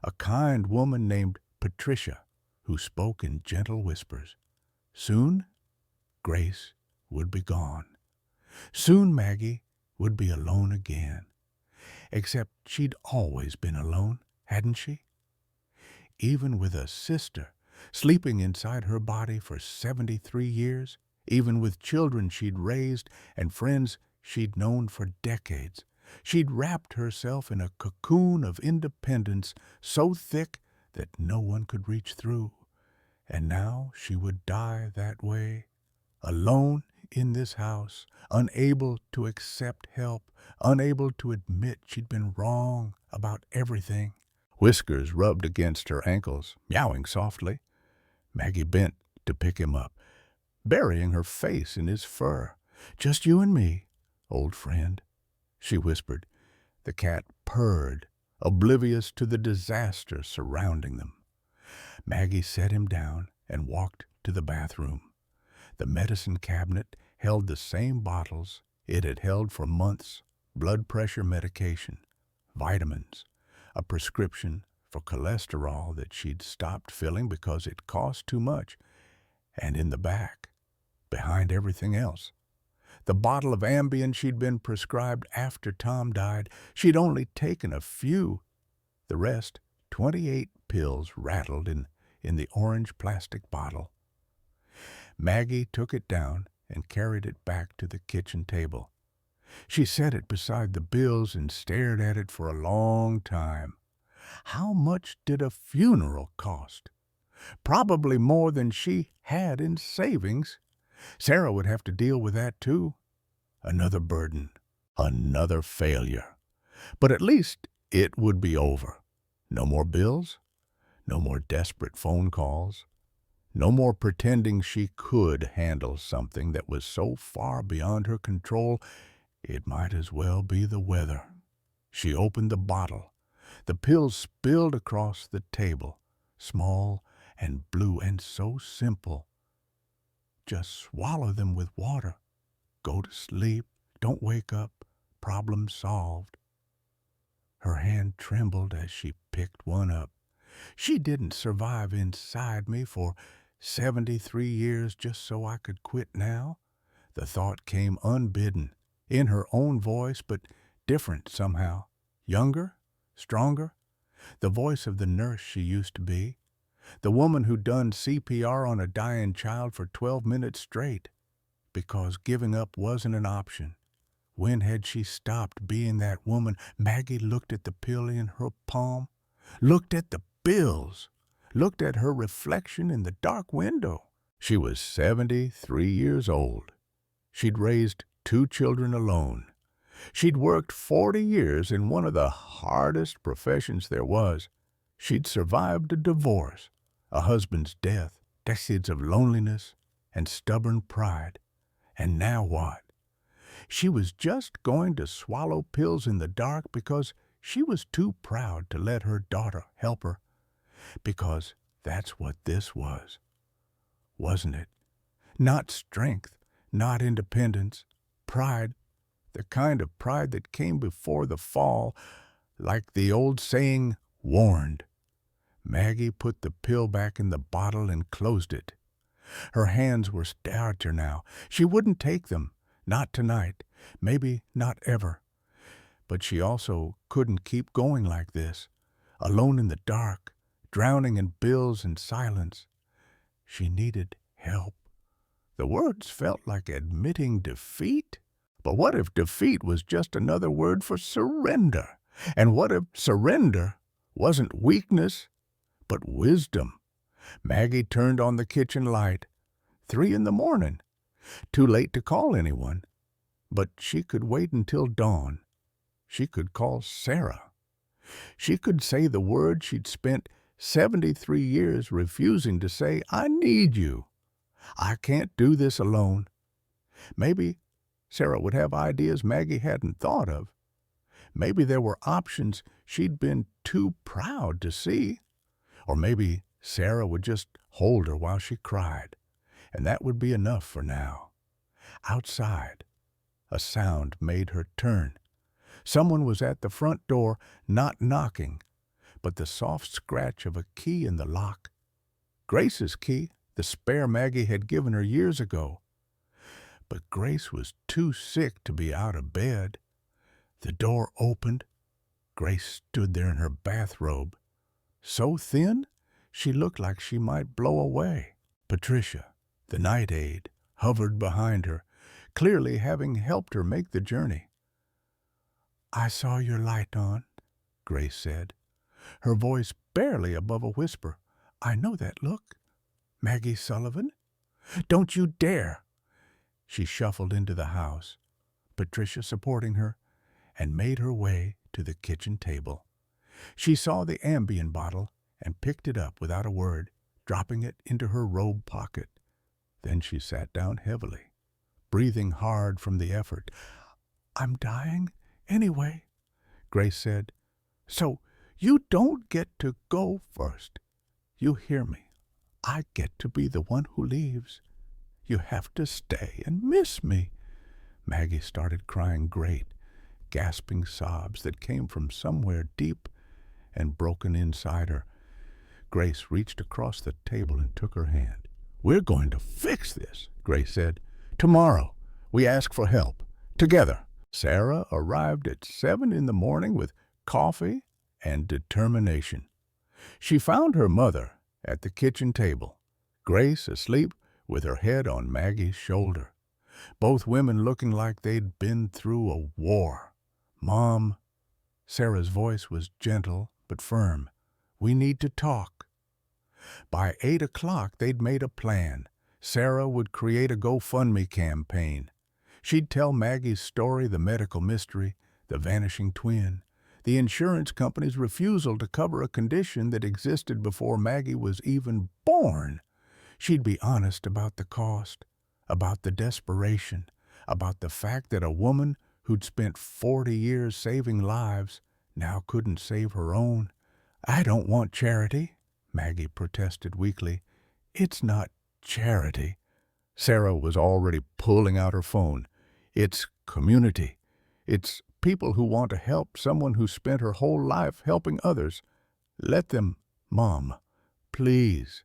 a kind woman named Patricia who spoke in gentle whispers. Soon, Grace would be gone. Soon Maggie would be alone again. Except she'd always been alone, hadn't she? Even with a sister sleeping inside her body for 73 years, even with children she'd raised and friends she'd known for decades, she'd wrapped herself in a cocoon of independence so thick that no one could reach through. And now she would die that way, alone in this house, unable to accept help, unable to admit she'd been wrong about everything. Whiskers rubbed against her ankles, meowing softly. Maggie bent to pick him up, burying her face in his fur. "Just you and me, old friend," she whispered. The cat purred, oblivious to the disaster surrounding them. Maggie set him down and walked to the bathroom. The medicine cabinet held the same bottles it had held for months: blood pressure medication, vitamins, a prescription for cholesterol that she'd stopped filling because it cost too much, and in the back, behind everything else, the bottle of Ambien she'd been prescribed after Tom died. She'd only taken a few. The rest, 28 pills, rattled in the orange plastic bottle. Maggie took it down and carried it back to the kitchen table. She set it beside the bills and stared at it for a long time. How much did a funeral cost? Probably more than she had in savings. Sarah would have to deal with that too. Another burden, another failure. But at least it would be over. No more bills, no more desperate phone calls, no more pretending she could handle something that was so far beyond her control it might as well be the weather. She opened the bottle. The pills spilled across the table, small and blue and so simple. Just swallow them with water. Go to sleep. Don't wake up. Problem solved. Her hand trembled as she picked one up. She didn't survive inside me for 73 years just so I could quit now. The thought came unbidden, in her own voice, but different somehow. Younger, stronger. The voice of the nurse she used to be. The woman who'd done CPR on a dying child for 12 minutes straight. Because giving up wasn't an option. When had she stopped being that woman? Maggie looked at the pill in her palm, looked at the bills, looked at her reflection in the dark window. She was 73 years old. She'd raised 2 children alone. She'd worked 40 years in one of the hardest professions there was. She'd survived a divorce, a husband's death, decades of loneliness and stubborn pride. And now what? She was just going to swallow pills in the dark because she was too proud to let her daughter help her. Because that's what this was, wasn't it? Not strength, not independence, pride, the kind of pride that came before the fall, like the old saying warned. Maggie put the pill back in the bottle and closed it. Her hands were stouter now. She wouldn't take them, not tonight, maybe not ever. But she also couldn't keep going like this, alone in the dark, drowning in bills and silence. She needed help. The words felt like admitting defeat. But what if defeat was just another word for surrender? And what if surrender wasn't weakness, but wisdom? Maggie turned on the kitchen light. 3 a.m. Too late to call anyone. But she could wait until dawn. She could call Sarah. She could say the word she'd spent 73 years refusing to say, "I need you. I can't do this alone." Maybe Sarah would have ideas Maggie hadn't thought of. Maybe there were options she'd been too proud to see. Or maybe Sarah would just hold her while she cried, and that would be enough for now. Outside, A sound made her turn. Someone was at the front door, not knocking, but the soft scratch of a key in the lock. Grace's key, the spare Maggie had given her years ago. But Grace was too sick to be out of bed. The door opened. Grace stood there in her bathrobe, so thin she looked like she might blow away. Patricia, the night aide, hovered behind her, clearly having helped her make the journey. "I saw your light on," Grace said, her voice barely above a whisper. "I know that look. Maggie Sullivan? Don't you dare!" She shuffled into the house, Patricia supporting her, and made her way to the kitchen table. She saw the Ambien bottle and picked it up without a word, dropping it into her robe pocket. Then she sat down heavily, breathing hard from the effort. "I'm dying anyway," Grace said. "So you don't get to go first. You hear me? I get to be the one who leaves. You have to stay and miss me." Maggie started crying great, gasping sobs that came from somewhere deep and broken inside her. Grace reached across the table and took her hand. "We're going to fix this," Grace said. "Tomorrow, we ask for help. Together." Sarah arrived at 7 in the morning with coffee and determination. She found her mother at the kitchen table, Grace asleep with her head on Maggie's shoulder. Both women looking like they'd been through a war. "Mom," Sarah's voice was gentle but firm, "we need to talk." By 8 o'clock, they'd made a plan. Sarah would create a GoFundMe campaign. She'd tell Maggie's story, the medical mystery, the vanishing twin, the insurance company's refusal to cover a condition that existed before Maggie was even born. She'd be honest about the cost, about the desperation, about the fact that a woman who'd spent 40 years saving lives now couldn't save her own. "I don't want charity," Maggie protested weakly. "It's not charity." Sarah was already pulling out her phone. "It's community. It's people who want to help someone who spent her whole life helping others. Let them, Mom. Please."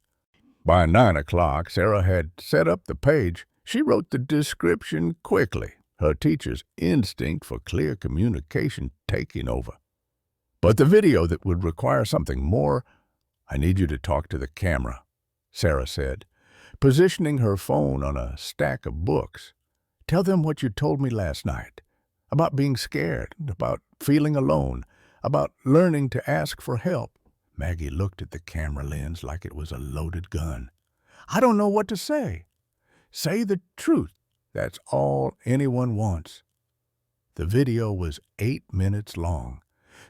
By 9 o'clock, Sarah had set up the page. She wrote the description quickly, her teacher's instinct for clear communication taking over. "But the video that would require something more. I need you to talk to the camera," Sarah said, positioning her phone on a stack of books. "Tell them what you told me last night, about being scared, about feeling alone, about learning to ask for help." Maggie looked at the camera lens like it was a loaded gun. "I don't know what to say." "Say the truth. That's all anyone wants." The video was 8 minutes long.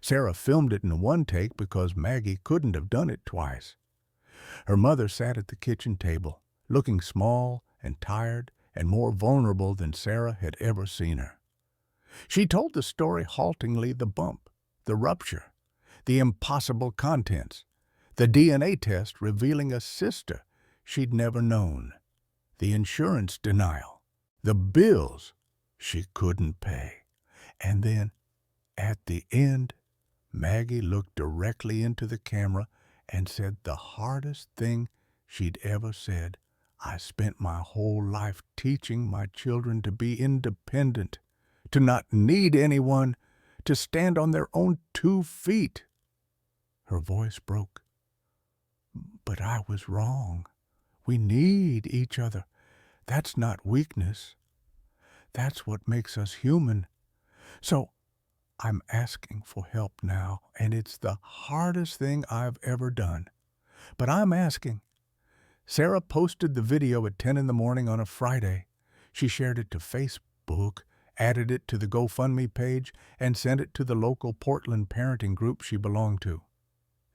Sarah filmed it in one take because Maggie couldn't have done it twice. Her mother sat at the kitchen table, looking small and tired and more vulnerable than Sarah had ever seen her. She told the story haltingly, the bump, the rupture, the impossible contents, the DNA test revealing a sister she'd never known, the insurance denial, the bills she couldn't pay. And then, at the end, Maggie looked directly into the camera and said the hardest thing she'd ever said. "I spent my whole life teaching my children to be independent, to not need anyone, to stand on their own 2 feet. Her voice broke. "But I was wrong. We need each other. That's not weakness. That's what makes us human. So I'm asking for help now, and it's the hardest thing I've ever done. But I'm asking." Sarah posted the video at 10 in the morning on a Friday. She shared it to Facebook, added it to the GoFundMe page, and sent it to the local Portland parenting group she belonged to.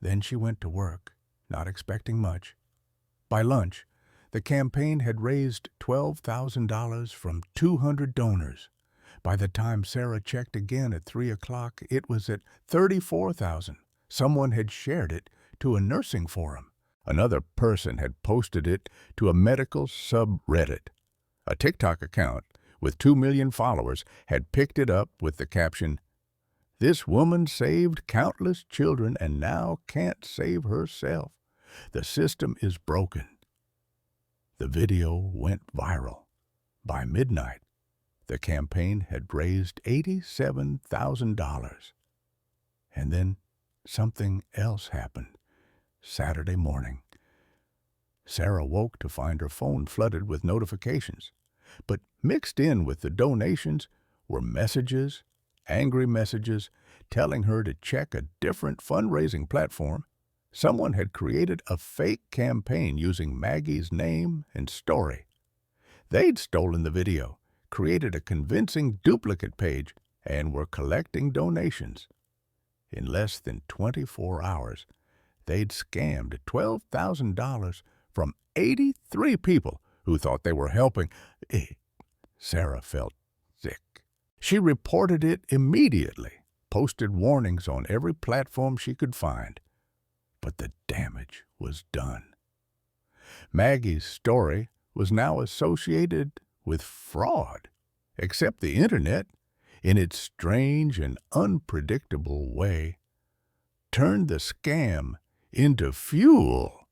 Then she went to work, not expecting much. By lunch, the campaign had raised $12,000 from 200 donors. By the time Sarah checked again at 3 o'clock, it was at $34,000. Someone had shared it to a nursing forum. Another person had posted it to a medical subreddit. A TikTok account with 2 million followers, had picked it up with the caption, "This woman saved countless children and now can't save herself. The system is broken." The video went viral. By midnight, the campaign had raised $87,000. And then something else happened. Saturday morning, Sarah woke to find her phone flooded with notifications. But mixed in with the donations were messages, angry messages, telling her to check a different fundraising platform. Someone had created a fake campaign using Maggie's name and story. They'd stolen the video, created a convincing duplicate page, and were collecting donations. In less than 24 hours, they'd scammed $12,000 from 83 people who thought they were helping. Sarah felt sick. She reported it immediately, posted warnings on every platform she could find. But the damage was done. Maggie's story was now associated with fraud, except the internet, in its strange and unpredictable way, turned the scam into fuel.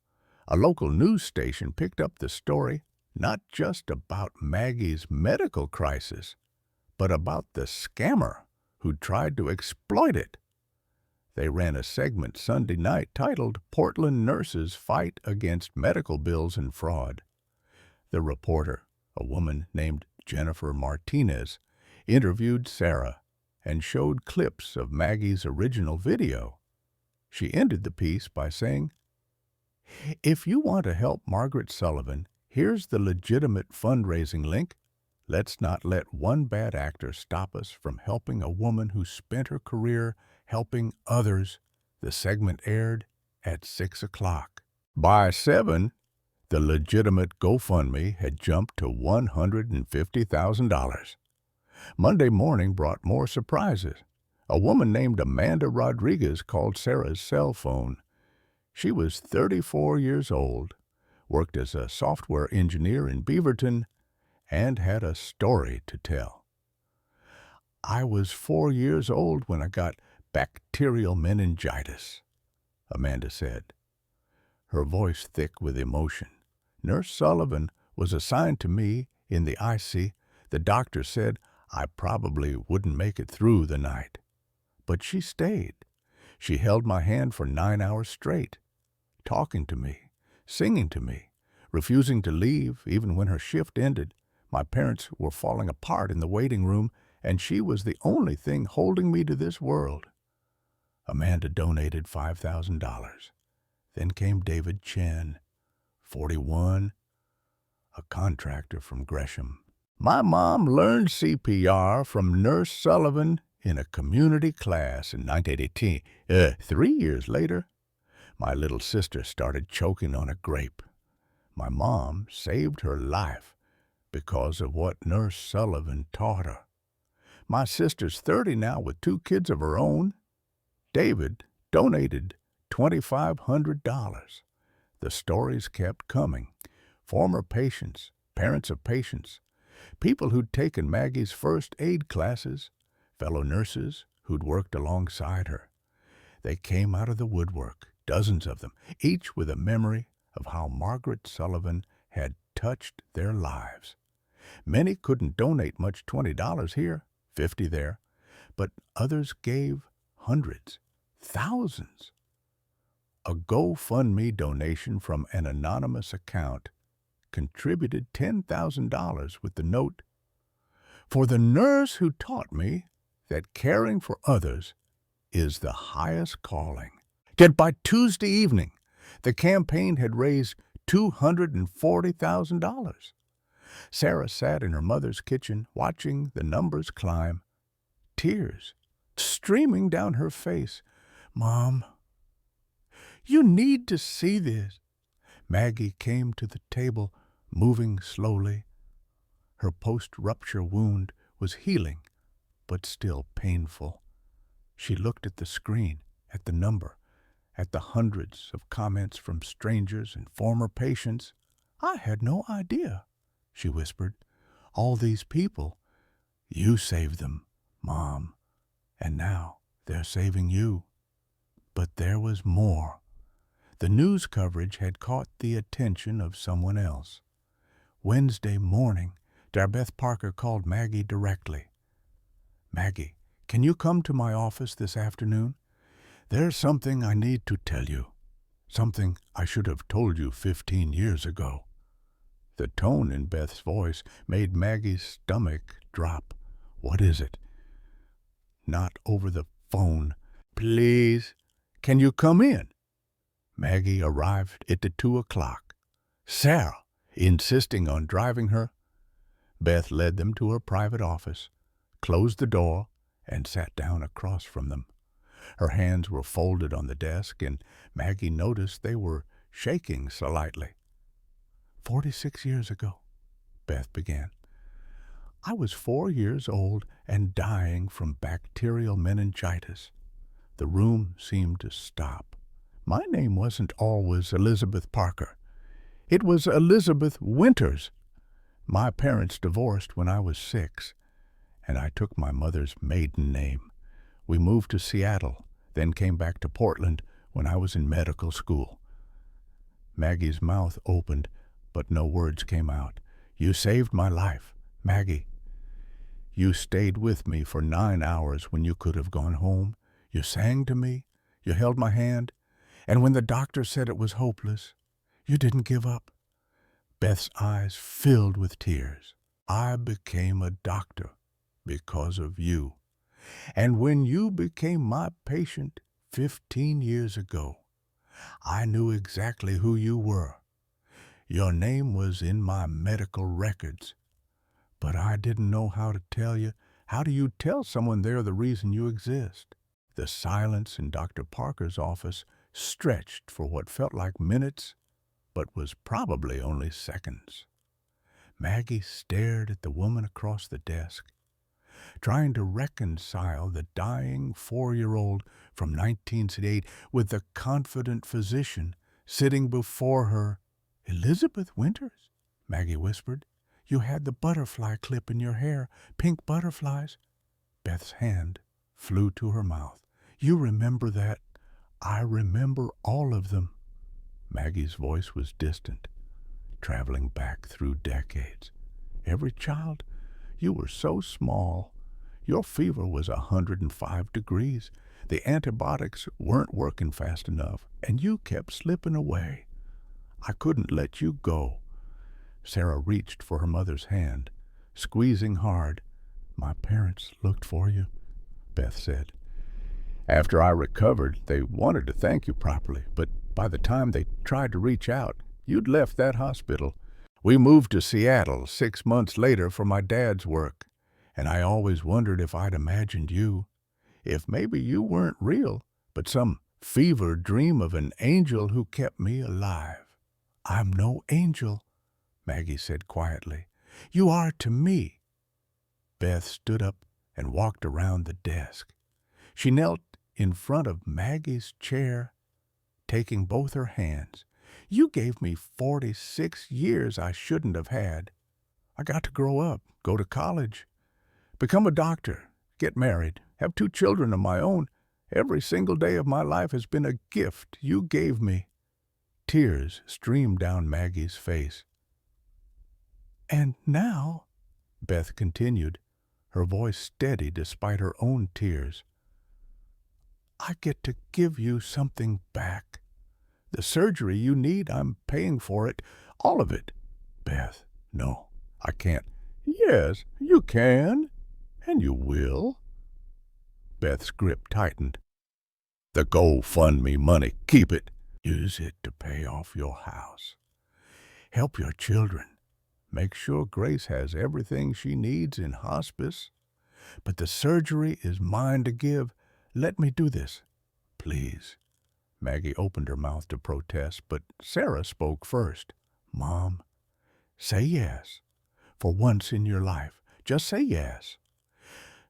A local news station picked up the story not just about Maggie's medical crisis, but about the scammer who tried to exploit it. They ran a segment Sunday night titled "Portland Nurses Fight Against Medical Bills and Fraud." The reporter, a woman named Jennifer Martinez, interviewed Sarah and showed clips of Maggie's original video. She ended the piece by saying, "If you want to help Margaret Sullivan, here's the legitimate fundraising link. Let's not let one bad actor stop us from helping a woman who spent her career helping others." The segment aired at 6 o'clock. By 7, the legitimate GoFundMe had jumped to $150,000. Monday morning brought more surprises. A woman named Amanda Rodriguez called Sarah's cell phone. She was 34 years old, worked as a software engineer in Beaverton, and had a story to tell. "I was 4 years old when I got bacterial meningitis," Amanda said, her voice thick with emotion. "Nurse Sullivan was assigned to me in the IC. The doctor said I probably wouldn't make it through the night. But she stayed. She held my hand for 9 hours straight, talking to me, singing to me, refusing to leave even when her shift ended. My parents were falling apart in the waiting room, and she was the only thing holding me to this world." Amanda donated $5,000. Then came David Chen, 41, a contractor from Gresham. "My mom learned CPR from Nurse Sullivan in a community class in 1918. 3 years later, my little sister started choking on a grape. My mom saved her life because of what Nurse Sullivan taught her. My sister's 30 now with 2 kids of her own. David donated $2,500. The stories kept coming. Former patients, parents of patients, people who'd taken Maggie's first aid classes, fellow nurses who'd worked alongside her. They came out of the woodwork, dozens of them, each with a memory of how Margaret Sullivan had touched their lives. Many couldn't donate much, $20 here, $50 there, but others gave hundreds, thousands. A GoFundMe donation from an anonymous account contributed $10,000 with the note, "For the nurse who taught me that caring for others is the highest calling." Yet by Tuesday evening, the campaign had raised $240,000. Sarah sat in her mother's kitchen watching the numbers climb, tears streaming down her face. "Mom, you need to see this." Maggie came to the table, moving slowly. Her post-rupture wound was healing, but still painful. She looked at the screen, at the number, at the hundreds of comments from strangers and former patients. "I had no idea," she whispered. All these people, you saved them, Mom, and now they're saving you. But there was more. The news coverage had caught the attention of someone else. Wednesday morning, Darbeth Parker called Maggie directly. "Maggie, can you come to my office this afternoon? There's something I need to tell you. Something I should have told you 15 years ago." The tone in Beth's voice made Maggie's stomach drop. "What is it?" "Not over the phone. Please, can you come in?" Maggie arrived at the 2 o'clock. Sarah insisting on driving her. Beth led them to her private office, closed the door, and sat down across from them. Her hands were folded on the desk, and Maggie noticed they were shaking slightly. 46 years ago, Beth began. I was 4 years old and dying from bacterial meningitis. The room seemed to stop. My name wasn't always Elizabeth Parker. It was Elizabeth Winters. My parents divorced when I was 6, and I took my mother's maiden name. We moved to Seattle, then came back to Portland when I was in medical school. Maggie's mouth opened, but no words came out. You saved my life, Maggie. You stayed with me for 9 hours when you could have gone home. You sang to me. You held my hand. And when the doctor said it was hopeless, you didn't give up. Beth's eyes filled with tears. I became a doctor because of you. And when you became my patient 15 years ago, I knew exactly who you were. Your name was in my medical records. But I didn't know how to tell you. How do you tell someone they're the reason you exist? The silence in Dr. Parker's office stretched for what felt like minutes, but was probably only seconds. Maggie stared at the woman across the desk, trying to reconcile the dying 4-year-old from 1968 with the confident physician sitting before her. Elizabeth Winters, Maggie whispered. You had the butterfly clip in your hair, pink butterflies. Beth's hand flew to her mouth. You remember that? I remember all of them. Maggie's voice was distant, traveling back through decades. Every child, you were so small. Your fever was 105 degrees. The antibiotics weren't working fast enough, and you kept slipping away. I couldn't let you go. Sarah reached for her mother's hand, squeezing hard. My parents looked for you, Beth said. After I recovered, they wanted to thank you properly, but by the time they tried to reach out, you'd left that hospital. We moved to Seattle 6 months later for my dad's work, and I always wondered if I'd imagined you, if maybe you weren't real, but some fevered dream of an angel who kept me alive. I'm no angel, Maggie said quietly. You are to me. Beth stood up and walked around the desk. She knelt in front of Maggie's chair, taking both her hands. You gave me 46 years I shouldn't have had. I got to grow up, go to college, become a doctor, get married, have 2 children of my own. Every single day of my life has been a gift you gave me. Tears streamed down Maggie's face. And now, Beth continued, her voice steady despite her own tears, I get to give you something back. The surgery you need, I'm paying for it, all of it. Beth, no, I can't. Yes, you can, and you will. Beth's grip tightened. The GoFundMe money, keep it. Use it to pay off your house. Help your children. Make sure Grace has everything she needs in hospice. But the surgery is mine to give. Let me do this, please. Maggie opened her mouth to protest, but Sarah spoke first. Mom, say yes. For once in your life, just say yes.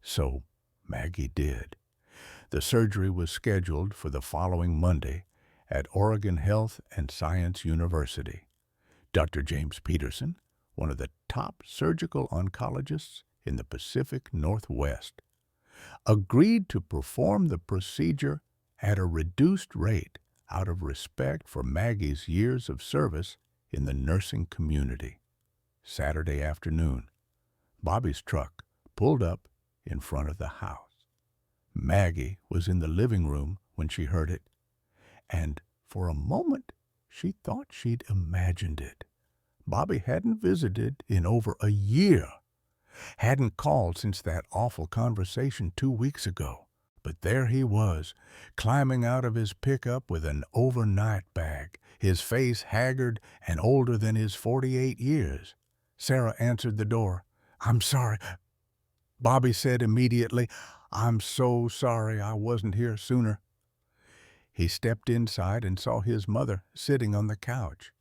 So Maggie did. The surgery was scheduled for the following Monday at Oregon Health and Science University. Dr. James Peterson one of the top surgical oncologists in the Pacific Northwest, agreed to perform the procedure at a reduced rate out of respect for Maggie's years of service in the nursing community. Saturday afternoon, Bobby's truck pulled up in front of the house. Maggie was in the living room when she heard it, and for a moment she thought she'd imagined it. Bobby hadn't visited in over a year, hadn't called since that awful conversation 2 weeks ago. But there he was, climbing out of his pickup with an overnight bag, his face haggard and older than his 48 years. Sarah answered the door. "I'm sorry," Bobby said immediately. "I'm so sorry I wasn't here sooner." He stepped inside and saw his mother sitting on the couch.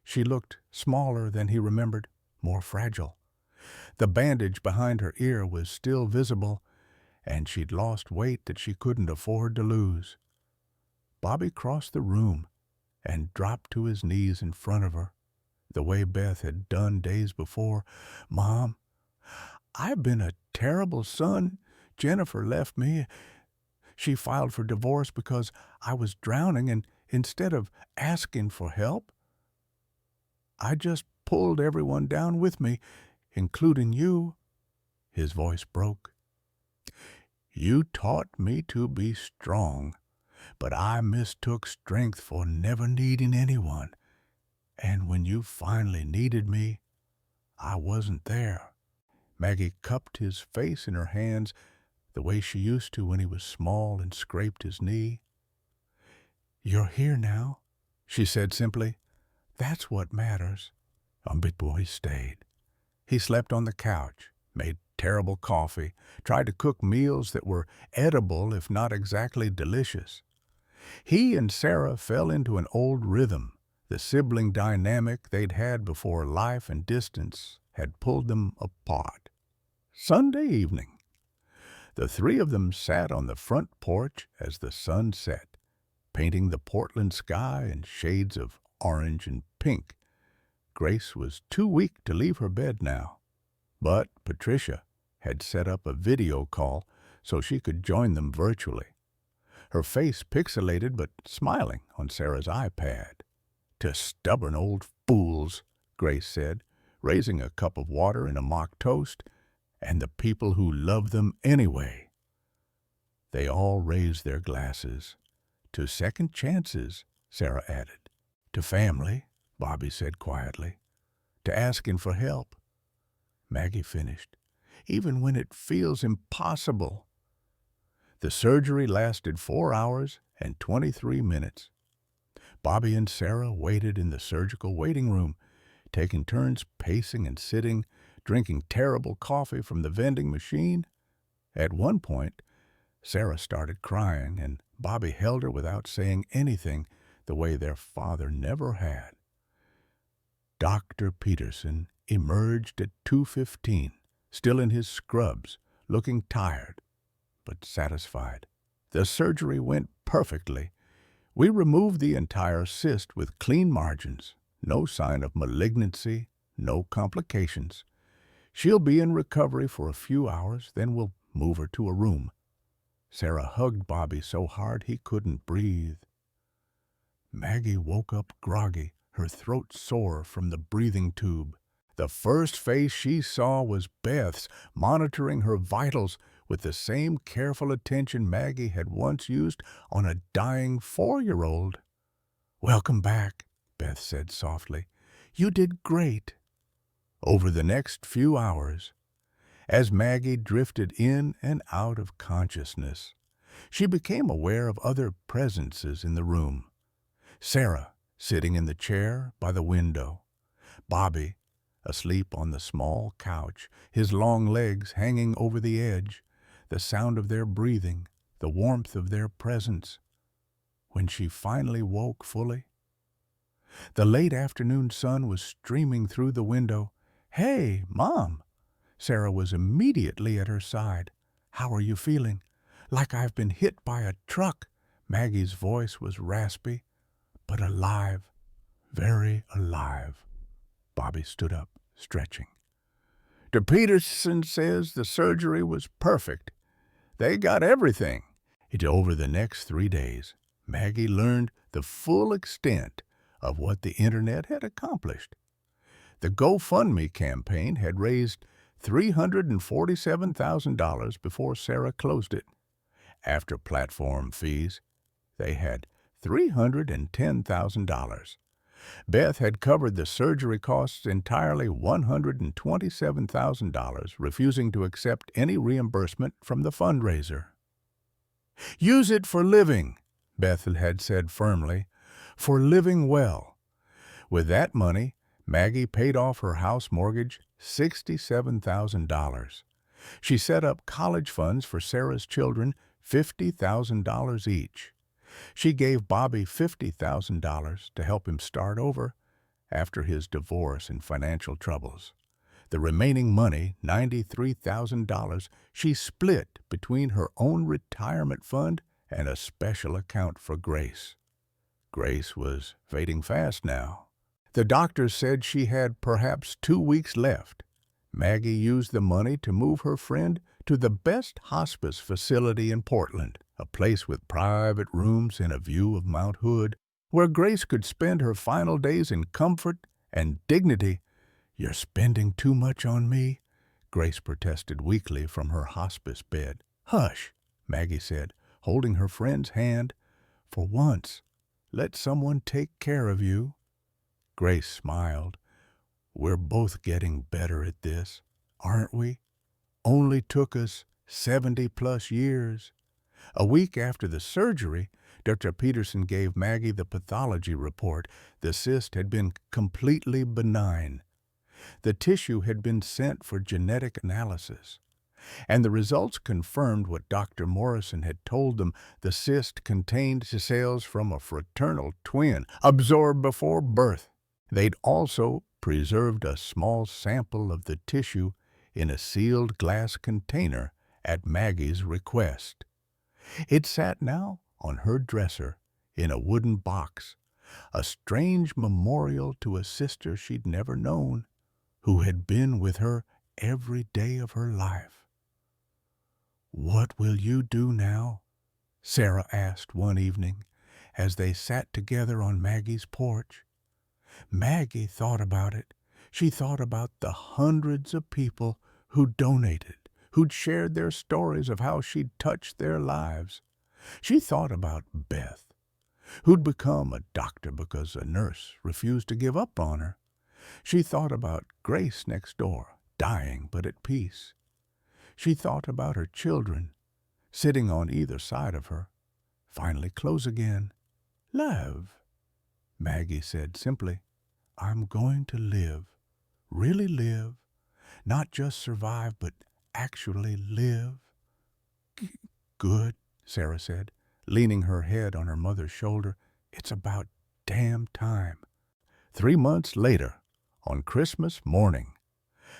She looked smaller than he remembered, more fragile. The bandage behind her ear was still visible, and she'd lost weight that she couldn't afford to lose. Bobby crossed the room and dropped to his knees in front of her, the way Beth had done days before. "Mom, I've been a terrible son. Jennifer left me. She filed for divorce because I was drowning, and instead of asking for help, I just pulled everyone down with me, including you." His voice broke. "You taught me to be strong, but I mistook strength for never needing anyone. And when you finally needed me, I wasn't there." Maggie cupped his face in her hands the way she used to when he was small and scraped his knee. "You're here now," she said simply. "That's what matters." Big Boy stayed. He slept on the couch, made terrible coffee, tried to cook meals that were edible if not exactly delicious. He and Sarah fell into an old rhythm, the sibling dynamic they'd had before life and distance had pulled them apart. Sunday evening, the three of them sat on the front porch as the sun set, painting the Portland sky in shades of orange and pink. Grace was too weak to leave her bed now, but Patricia had set up a video call so she could join them virtually, her face pixelated but smiling on Sarah's iPad. "To stubborn old fools," Grace said, raising a cup of water in a mock toast, "and the people who love them anyway." They all raised their glasses. "To second chances," Sarah added. "To family," Bobby said quietly. "To asking for help," Maggie finished, "even when it feels impossible." The surgery lasted 4 hours and 23 minutes. Bobby and Sarah waited in the surgical waiting room, taking turns pacing and sitting, drinking terrible coffee from the vending machine. At one point, Sarah started crying, and Bobby held her without saying anything, the way their father never had. Dr. Peterson emerged at 2:15, still in his scrubs, looking tired, but satisfied. "The surgery went perfectly. We removed the entire cyst with clean margins. No sign of malignancy, no complications. She'll be in recovery for a few hours, then we'll move her to a room." Sarah hugged Bobby so hard he couldn't breathe. Maggie woke up groggy, her throat sore from the breathing tube. The first face she saw was Beth's, monitoring her vitals with the same careful attention Maggie had once used on a dying 4-year-old. "Welcome back," Beth said softly. "You did great." Over the next few hours, as Maggie drifted in and out of consciousness, she became aware of other presences in the room. Sarah, sitting in the chair by the window. Bobby, asleep on the small couch, his long legs hanging over the edge, the sound of their breathing, the warmth of their presence. When she finally woke fully, the late afternoon sun was streaming through the window. "Hey, Mom!" Sarah was immediately at her side. "How are you feeling?" "Like I've been hit by a truck." Maggie's voice was raspy, but alive, very alive. Bobby stood up. stretching. "Dr. Peterson says the surgery was perfect. They got everything." Over the next 3 days, Maggie learned the full extent of what the Internet had accomplished. The GoFundMe campaign had raised $347,000 before Sarah closed it. After platform fees, they had $310,000. Beth had covered the surgery costs entirely, $127,000, refusing to accept any reimbursement from the fundraiser. "Use it for living," Beth had said firmly, "for living well." With that money, Maggie paid off her house mortgage, $67,000. She set up college funds for Sarah's children, $50,000 each. She gave Bobby $50,000 to help him start over after his divorce and financial troubles. The remaining money, $93,000, she split between her own retirement fund and a special account for Grace. Grace was fading fast now. The doctors said she had perhaps 2 weeks left. Maggie used the money to move her friend to the best hospice facility in Portland, a place with private rooms and a view of Mount Hood, where Grace could spend her final days in comfort and dignity. "You're spending too much on me," Grace protested weakly from her hospice bed. "Hush," Maggie said, holding her friend's hand. "For once, let someone take care of you." Grace smiled. "We're both getting better at this, aren't we? Only took us 70-plus years." A week after the surgery, Dr. Peterson gave Maggie the pathology report. The cyst had been completely benign. The tissue had been sent for genetic analysis, and the results confirmed what Dr. Morrison had told them. The cyst contained cells from a fraternal twin, absorbed before birth. They'd also preserved a small sample of the tissue in a sealed glass container at Maggie's request. It sat now on her dresser in a wooden box, a strange memorial to a sister she'd never known, who had been with her every day of her life. "What will you do now?" Sarah asked one evening as they sat together on Maggie's porch. Maggie thought about it. She thought about the hundreds of people who donated, who'd shared their stories of how she'd touched their lives. She thought about Beth, who'd become a doctor because a nurse refused to give up on her. She thought about Grace next door, dying but at peace. She thought about her children, sitting on either side of her. Finally close again. "Love," Maggie said simply. "I'm going to live, really live, not just survive, but actually live." "Good," Sarah said, leaning her head on her mother's shoulder. "It's about damn time." 3 months later, on Christmas morning,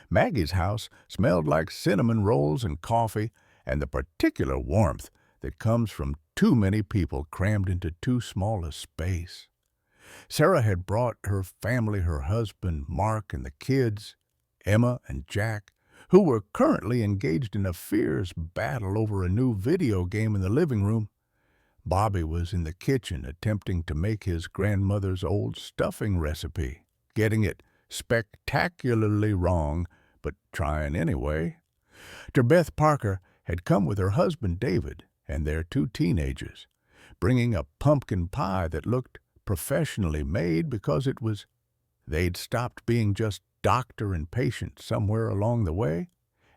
Maggie's house smelled like cinnamon rolls and coffee and the particular warmth that comes from too many people crammed into too small a space. Sarah had brought her family, her husband, Mark, and the kids, Emma and Jack, who were currently engaged in a fierce battle over a new video game in the living room. Bobby was in the kitchen attempting to make his grandmother's old stuffing recipe, getting it spectacularly wrong, but trying anyway. Beth Parker had come with her husband David and their 2 teenagers, bringing a pumpkin pie that looked professionally made because they'd stopped being just doctor and patient somewhere along the way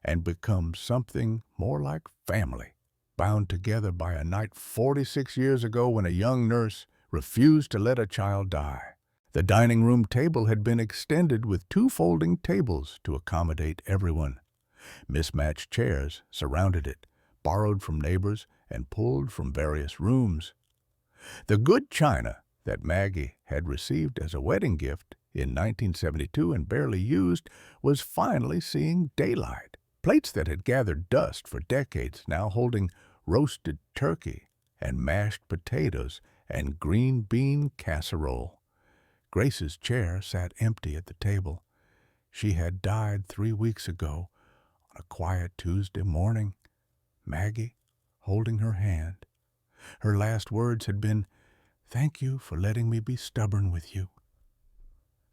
and become something more like family, bound together by a night 46 years ago when a young nurse refused to let a child die. The dining room table had been extended with 2 folding tables to accommodate everyone. Mismatched chairs surrounded it, borrowed from neighbors and pulled from various rooms. The good china that Maggie had received as a wedding gift in 1972 and barely used was finally seeing daylight. Plates that had gathered dust for decades now holding roasted turkey and mashed potatoes and green bean casserole. Grace's chair sat empty at the table. She had died 3 weeks ago on a quiet Tuesday morning. Maggie, holding her hand. Her last words had been, "Thank you for letting me be stubborn with you."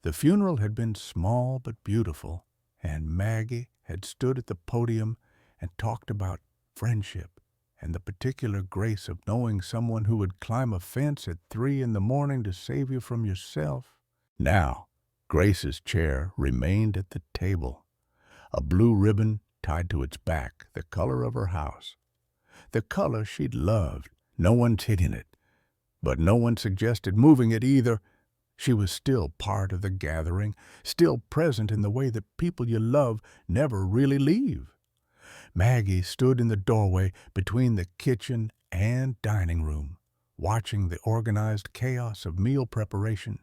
The funeral had been small but beautiful, and Maggie had stood at the podium and talked about friendship and the particular grace of knowing someone who would climb a fence at 3 in the morning to save you from yourself. Now, Grace's chair remained at the table, a blue ribbon tied to its back, the color of her house. The color she'd loved. No one's hitting it, but no one suggested moving it either. She was still part of the gathering, still present in the way that people you love never really leave. Maggie stood in the doorway between the kitchen and dining room, watching the organized chaos of meal preparation.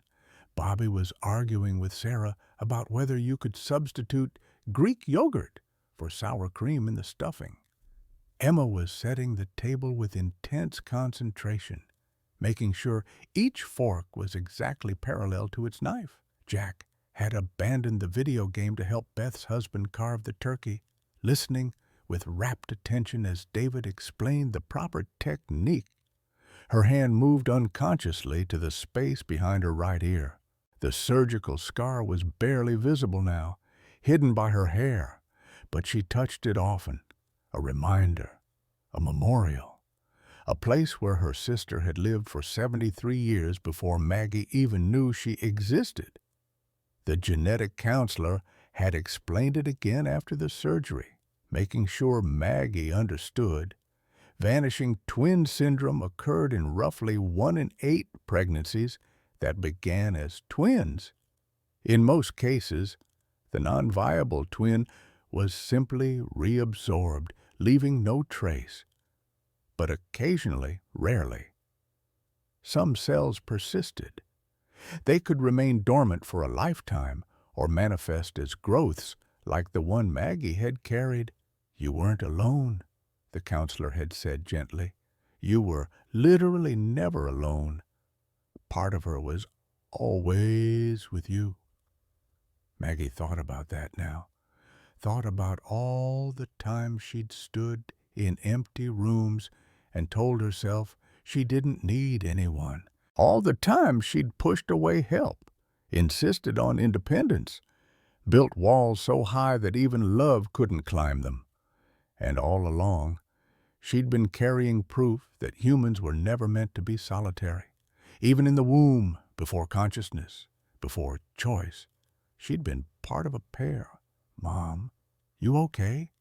Bobby was arguing with Sarah about whether you could substitute Greek yogurt for sour cream in the stuffing. Emma was setting the table with intense concentration, making sure each fork was exactly parallel to its knife. Jack had abandoned the video game to help Beth's husband carve the turkey, listening with rapt attention as David explained the proper technique. Her hand moved unconsciously to the space behind her right ear. The surgical scar was barely visible now, hidden by her hair, but she touched it often, a reminder, a memorial, a place where her sister had lived for 73 years before Maggie even knew she existed. The genetic counselor had explained it again after the surgery, making sure Maggie understood. Vanishing twin syndrome occurred in roughly 1 in 8 pregnancies that began as twins. In most cases, the non-viable twin was simply reabsorbed, leaving no trace. But occasionally, rarely, some cells persisted. They could remain dormant for a lifetime or manifest as growths like the one Maggie had carried. "You weren't alone," the counselor had said gently. "You were literally never alone. Part of her was always with you." Maggie thought about that now, thought about all the times she'd stood in empty rooms and told herself she didn't need anyone. All the times she'd pushed away help, insisted on independence, built walls so high that even love couldn't climb them. And all along, she'd been carrying proof that humans were never meant to be solitary. Even in the womb, before consciousness, before choice, she'd been part of a pair. "Mom, you okay?"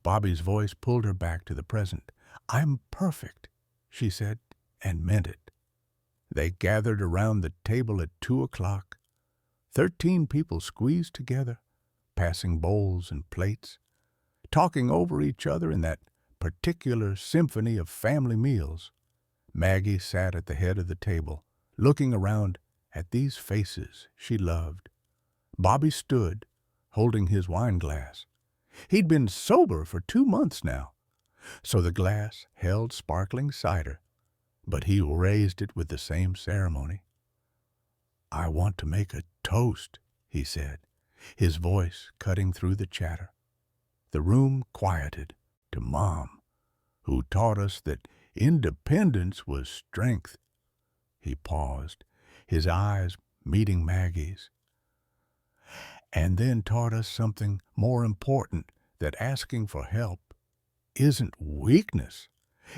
Bobby's voice pulled her back to the present. "I'm perfect," she said, and meant it. They gathered around the table at 2 o'clock. 13 people squeezed together, passing bowls and plates, talking over each other in that particular symphony of family meals. Maggie sat at the head of the table, looking around at these faces she loved. Bobby stood, holding his wine glass. He'd been sober for 2 months now, so the glass held sparkling cider, but he raised it with the same ceremony. "I want to make a toast," he said, his voice cutting through the chatter. The room quieted, to Mom, who taught us that independence was strength. He paused, his eyes meeting Maggie's. "And then taught us something more important, that asking for help isn't weakness.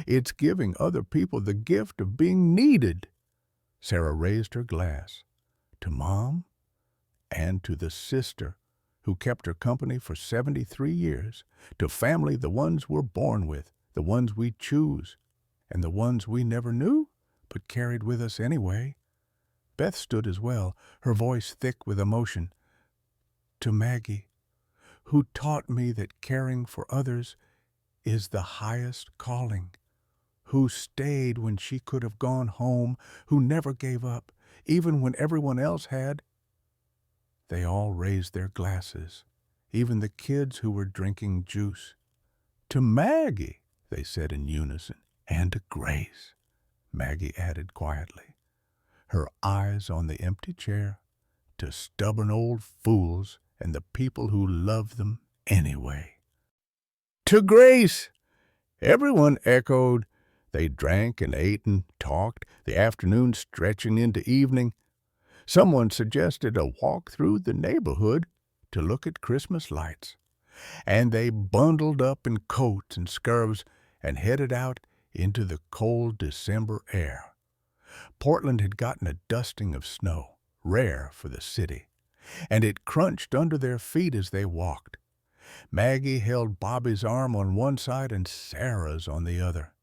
It's giving other people the gift of being needed." Sarah raised her glass, to Mom and to the sister who kept her company for 73 years, to family, the ones we're born with, the ones we choose, and the ones we never knew but carried with us anyway. Beth stood as well, her voice thick with emotion. "To Maggie, who taught me that caring for others is the highest calling, who stayed when she could have gone home, who never gave up, even when everyone else had." They all raised their glasses, even the kids who were drinking juice. "To Maggie," they said in unison. "And to Grace," Maggie added quietly, her eyes on the empty chair. "To stubborn old fools and the people who loved them anyway. "To Grace!" Everyone echoed. They drank and ate and talked, the afternoon stretching into evening. Someone suggested a walk through the neighborhood to look at Christmas lights, and they bundled up in coats and scarves and headed out into the cold December air. Portland had gotten a dusting of snow, rare for the city, and it crunched under their feet as they walked. Maggie held Bobby's arm on one side and Sarah's on the other,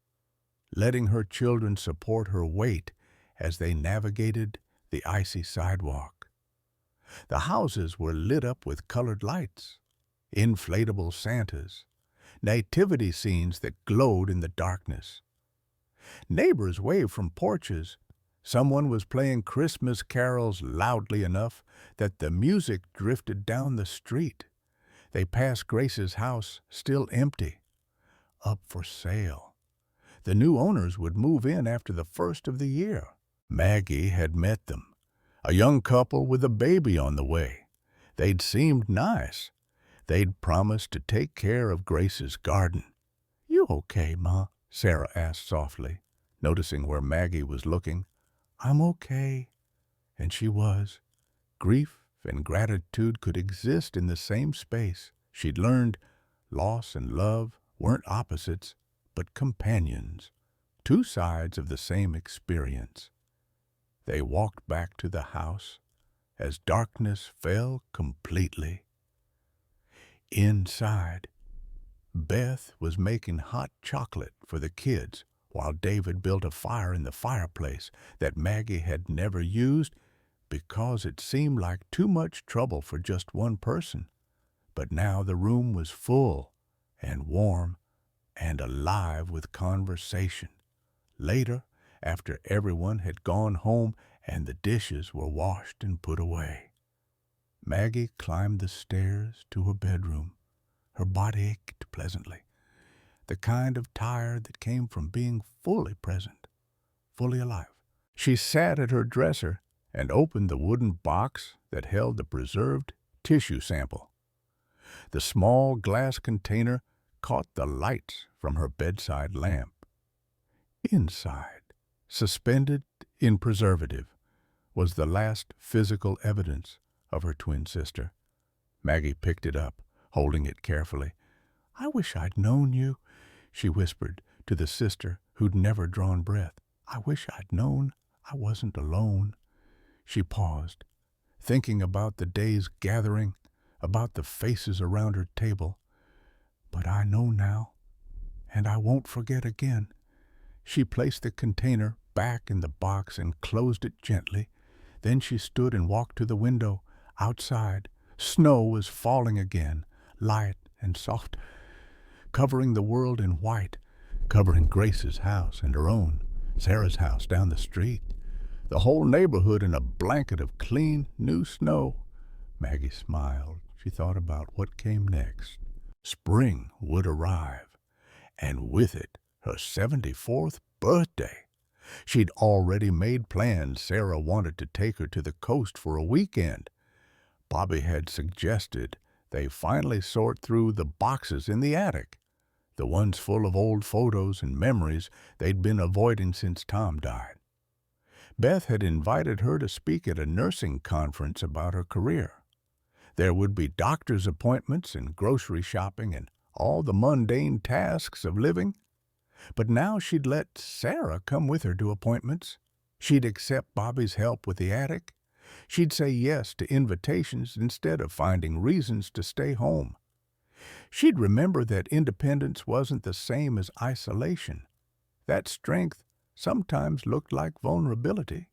letting her children support her weight as they navigated the icy sidewalk. The houses were lit up with colored lights, inflatable Santas, nativity scenes that glowed in the darkness. Neighbors waved from porches. Someone was playing Christmas carols loudly enough that the music drifted down the street. They passed Grace's house, still empty, up for sale. The new owners would move in after the first of the year. Maggie had met them, a young couple with a baby on the way. They'd seemed nice. They'd promised to take care of Grace's garden. "You okay, Ma?" Sarah asked softly, noticing where Maggie was looking. "I'm okay." And she was. Grief and gratitude could exist in the same space. She'd learned loss and love weren't opposites, but companions, two sides of the same experience. They walked back to the house as darkness fell completely. Inside, Beth was making hot chocolate for the kids while David built a fire in the fireplace that Maggie had never used because it seemed like too much trouble for just one person. But now the room was full and warm and alive with conversation. Later, after everyone had gone home and the dishes were washed and put away, Maggie climbed the stairs to her bedroom. Her body ached pleasantly, the kind of tired that came from being fully present, fully alive. She sat at her dresser and opened the wooden box that held the preserved tissue sample. The small glass container caught the lights from her bedside lamp. Inside, suspended in preservative, was the last physical evidence of her twin sister. Maggie picked it up, holding it carefully. "I wish I'd known you," she whispered to the sister who'd never drawn breath. "I wish I'd known I wasn't alone." She paused, thinking about the day's gathering, about the faces around her table. "But I know now, and I won't forget again." She placed the container back in the box and closed it gently. Then she stood and walked to the window. Outside, snow was falling again, light and soft, covering the world in white, covering Grace's house and her own, Sarah's house down the street, the whole neighborhood in a blanket of clean, new snow. Maggie smiled. She thought about what came next. Spring would arrive, and with it, her 74th birthday. She'd already made plans. Sarah wanted to take her to the coast for a weekend. Bobby had suggested they finally sort through the boxes in the attic, the ones full of old photos and memories they'd been avoiding since Tom died. Beth had invited her to speak at a nursing conference about her career. There would be doctor's appointments and grocery shopping and all the mundane tasks of living. But now she'd let Sarah come with her to appointments. She'd accept Bobby's help with the attic. She'd say yes to invitations instead of finding reasons to stay home. She'd remember that independence wasn't the same as isolation. That strength sometimes looked like vulnerability.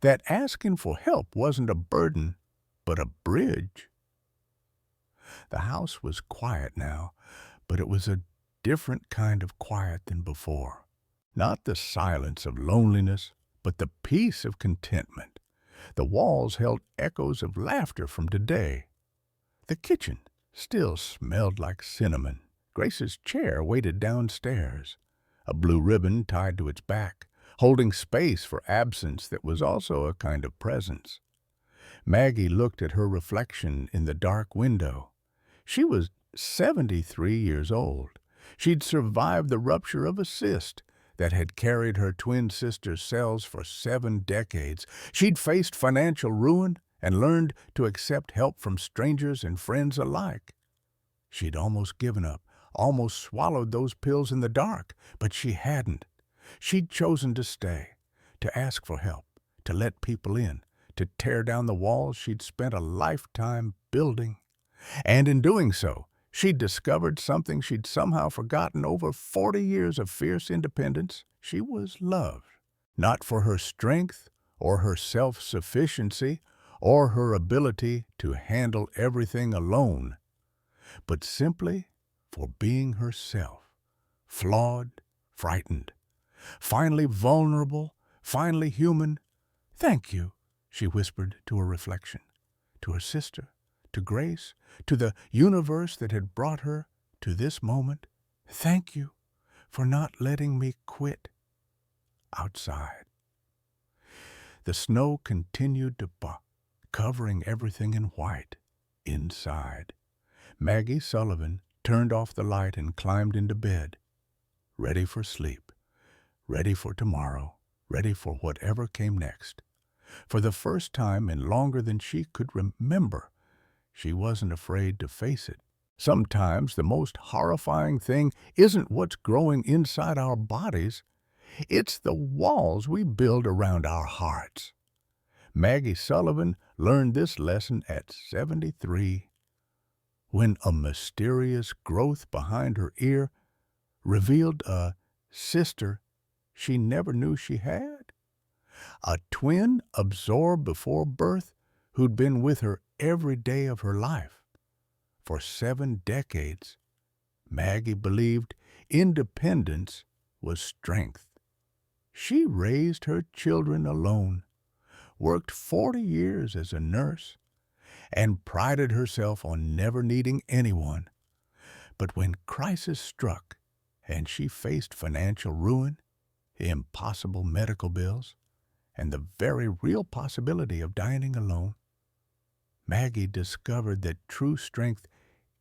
That asking for help wasn't a burden, but a bridge. The house was quiet now, but it was a different kind of quiet than before. Not the silence of loneliness, but the peace of contentment. The walls held echoes of laughter from today. The kitchen still smelled like cinnamon. Grace's chair waited downstairs, a blue ribbon tied to its back, holding space for absence that was also a kind of presence. Maggie looked at her reflection in the dark window. She was 73 years old. She'd survived the rupture of a cyst that had carried her twin sister's cells for 7 decades. She'd faced financial ruin and learned to accept help from strangers and friends alike. She'd almost given up, almost swallowed those pills in the dark, but she hadn't. She'd chosen to stay, to ask for help, to let people in, to tear down the walls she'd spent a lifetime building. And in doing so, she'd discovered something she'd somehow forgotten over 40 years of fierce independence. She was loved, not for her strength or her self-sufficiency or her ability to handle everything alone, but simply for being herself, flawed, frightened, finally vulnerable, finally human. "Thank you," she whispered to her reflection, to her sister, to Grace, to the universe that had brought her to this moment. "Thank you for not letting me quit." Outside, the snow continued to buck, covering everything in white. Inside, Maggie Sullivan turned off the light and climbed into bed, ready for sleep, ready for tomorrow, ready for whatever came next. For the first time in longer than she could remember, she wasn't afraid to face it. Sometimes the most horrifying thing isn't what's growing inside our bodies, it's the walls we build around our hearts. Maggie Sullivan learned this lesson at 73, when a mysterious growth behind her ear revealed a sister she never knew she had. A twin absorbed before birth who'd been with her every day of her life. For 7 decades, Maggie believed independence was strength. She raised her children alone, worked 40 years as a nurse, and prided herself on never needing anyone. But when crisis struck and she faced financial ruin, impossible medical bills, and the very real possibility of dying alone, Maggie discovered that true strength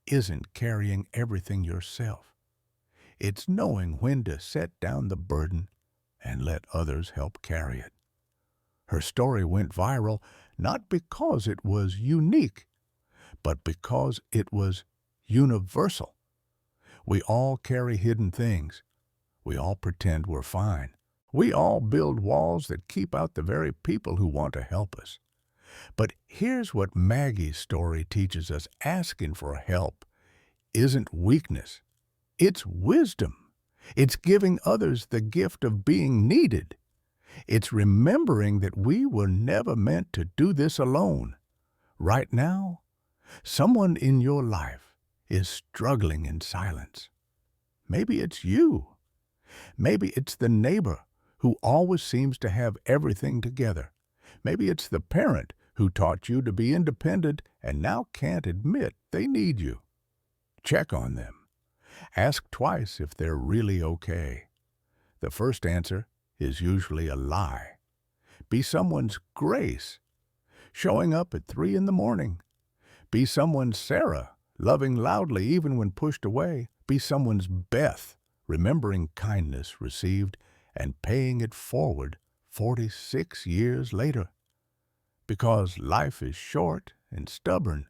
isn't carrying everything yourself. It's knowing when to set down the burden and let others help carry it. Her story went viral not because it was unique, but because it was universal. We all carry hidden things. We all pretend we're fine. We all build walls that keep out the very people who want to help us. But here's what Maggie's story teaches us. Asking for help isn't weakness. It's wisdom. It's giving others the gift of being needed. It's remembering that we were never meant to do this alone. Right now, someone in your life is struggling in silence. Maybe it's you. Maybe it's the neighbor who always seems to have everything together. Maybe it's the parent who taught you to be independent and now can't admit they need you. Check on them. Ask twice if they're really okay. The first answer is usually a lie. Be someone's Grace, showing up at 3 in the morning. Be someone's Sarah, loving loudly even when pushed away. Be someone's Beth, remembering kindness received and paying it forward 46 years later. Because life is short and stubborn,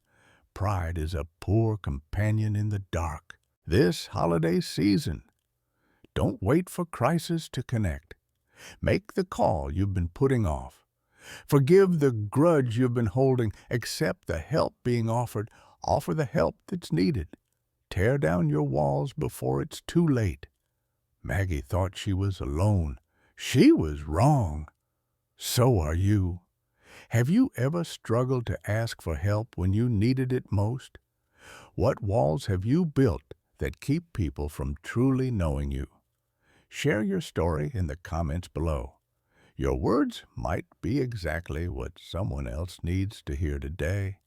pride is a poor companion in the dark. This holiday season, don't wait for crisis to connect. Make the call you've been putting off. Forgive the grudge you've been holding. Accept the help being offered. Offer the help that's needed. Tear down your walls before it's too late. Maggie thought she was alone. She was wrong. So are you. Have you ever struggled to ask for help when you needed it most? What walls have you built that keep people from truly knowing you? Share your story in the comments below. Your words might be exactly what someone else needs to hear today.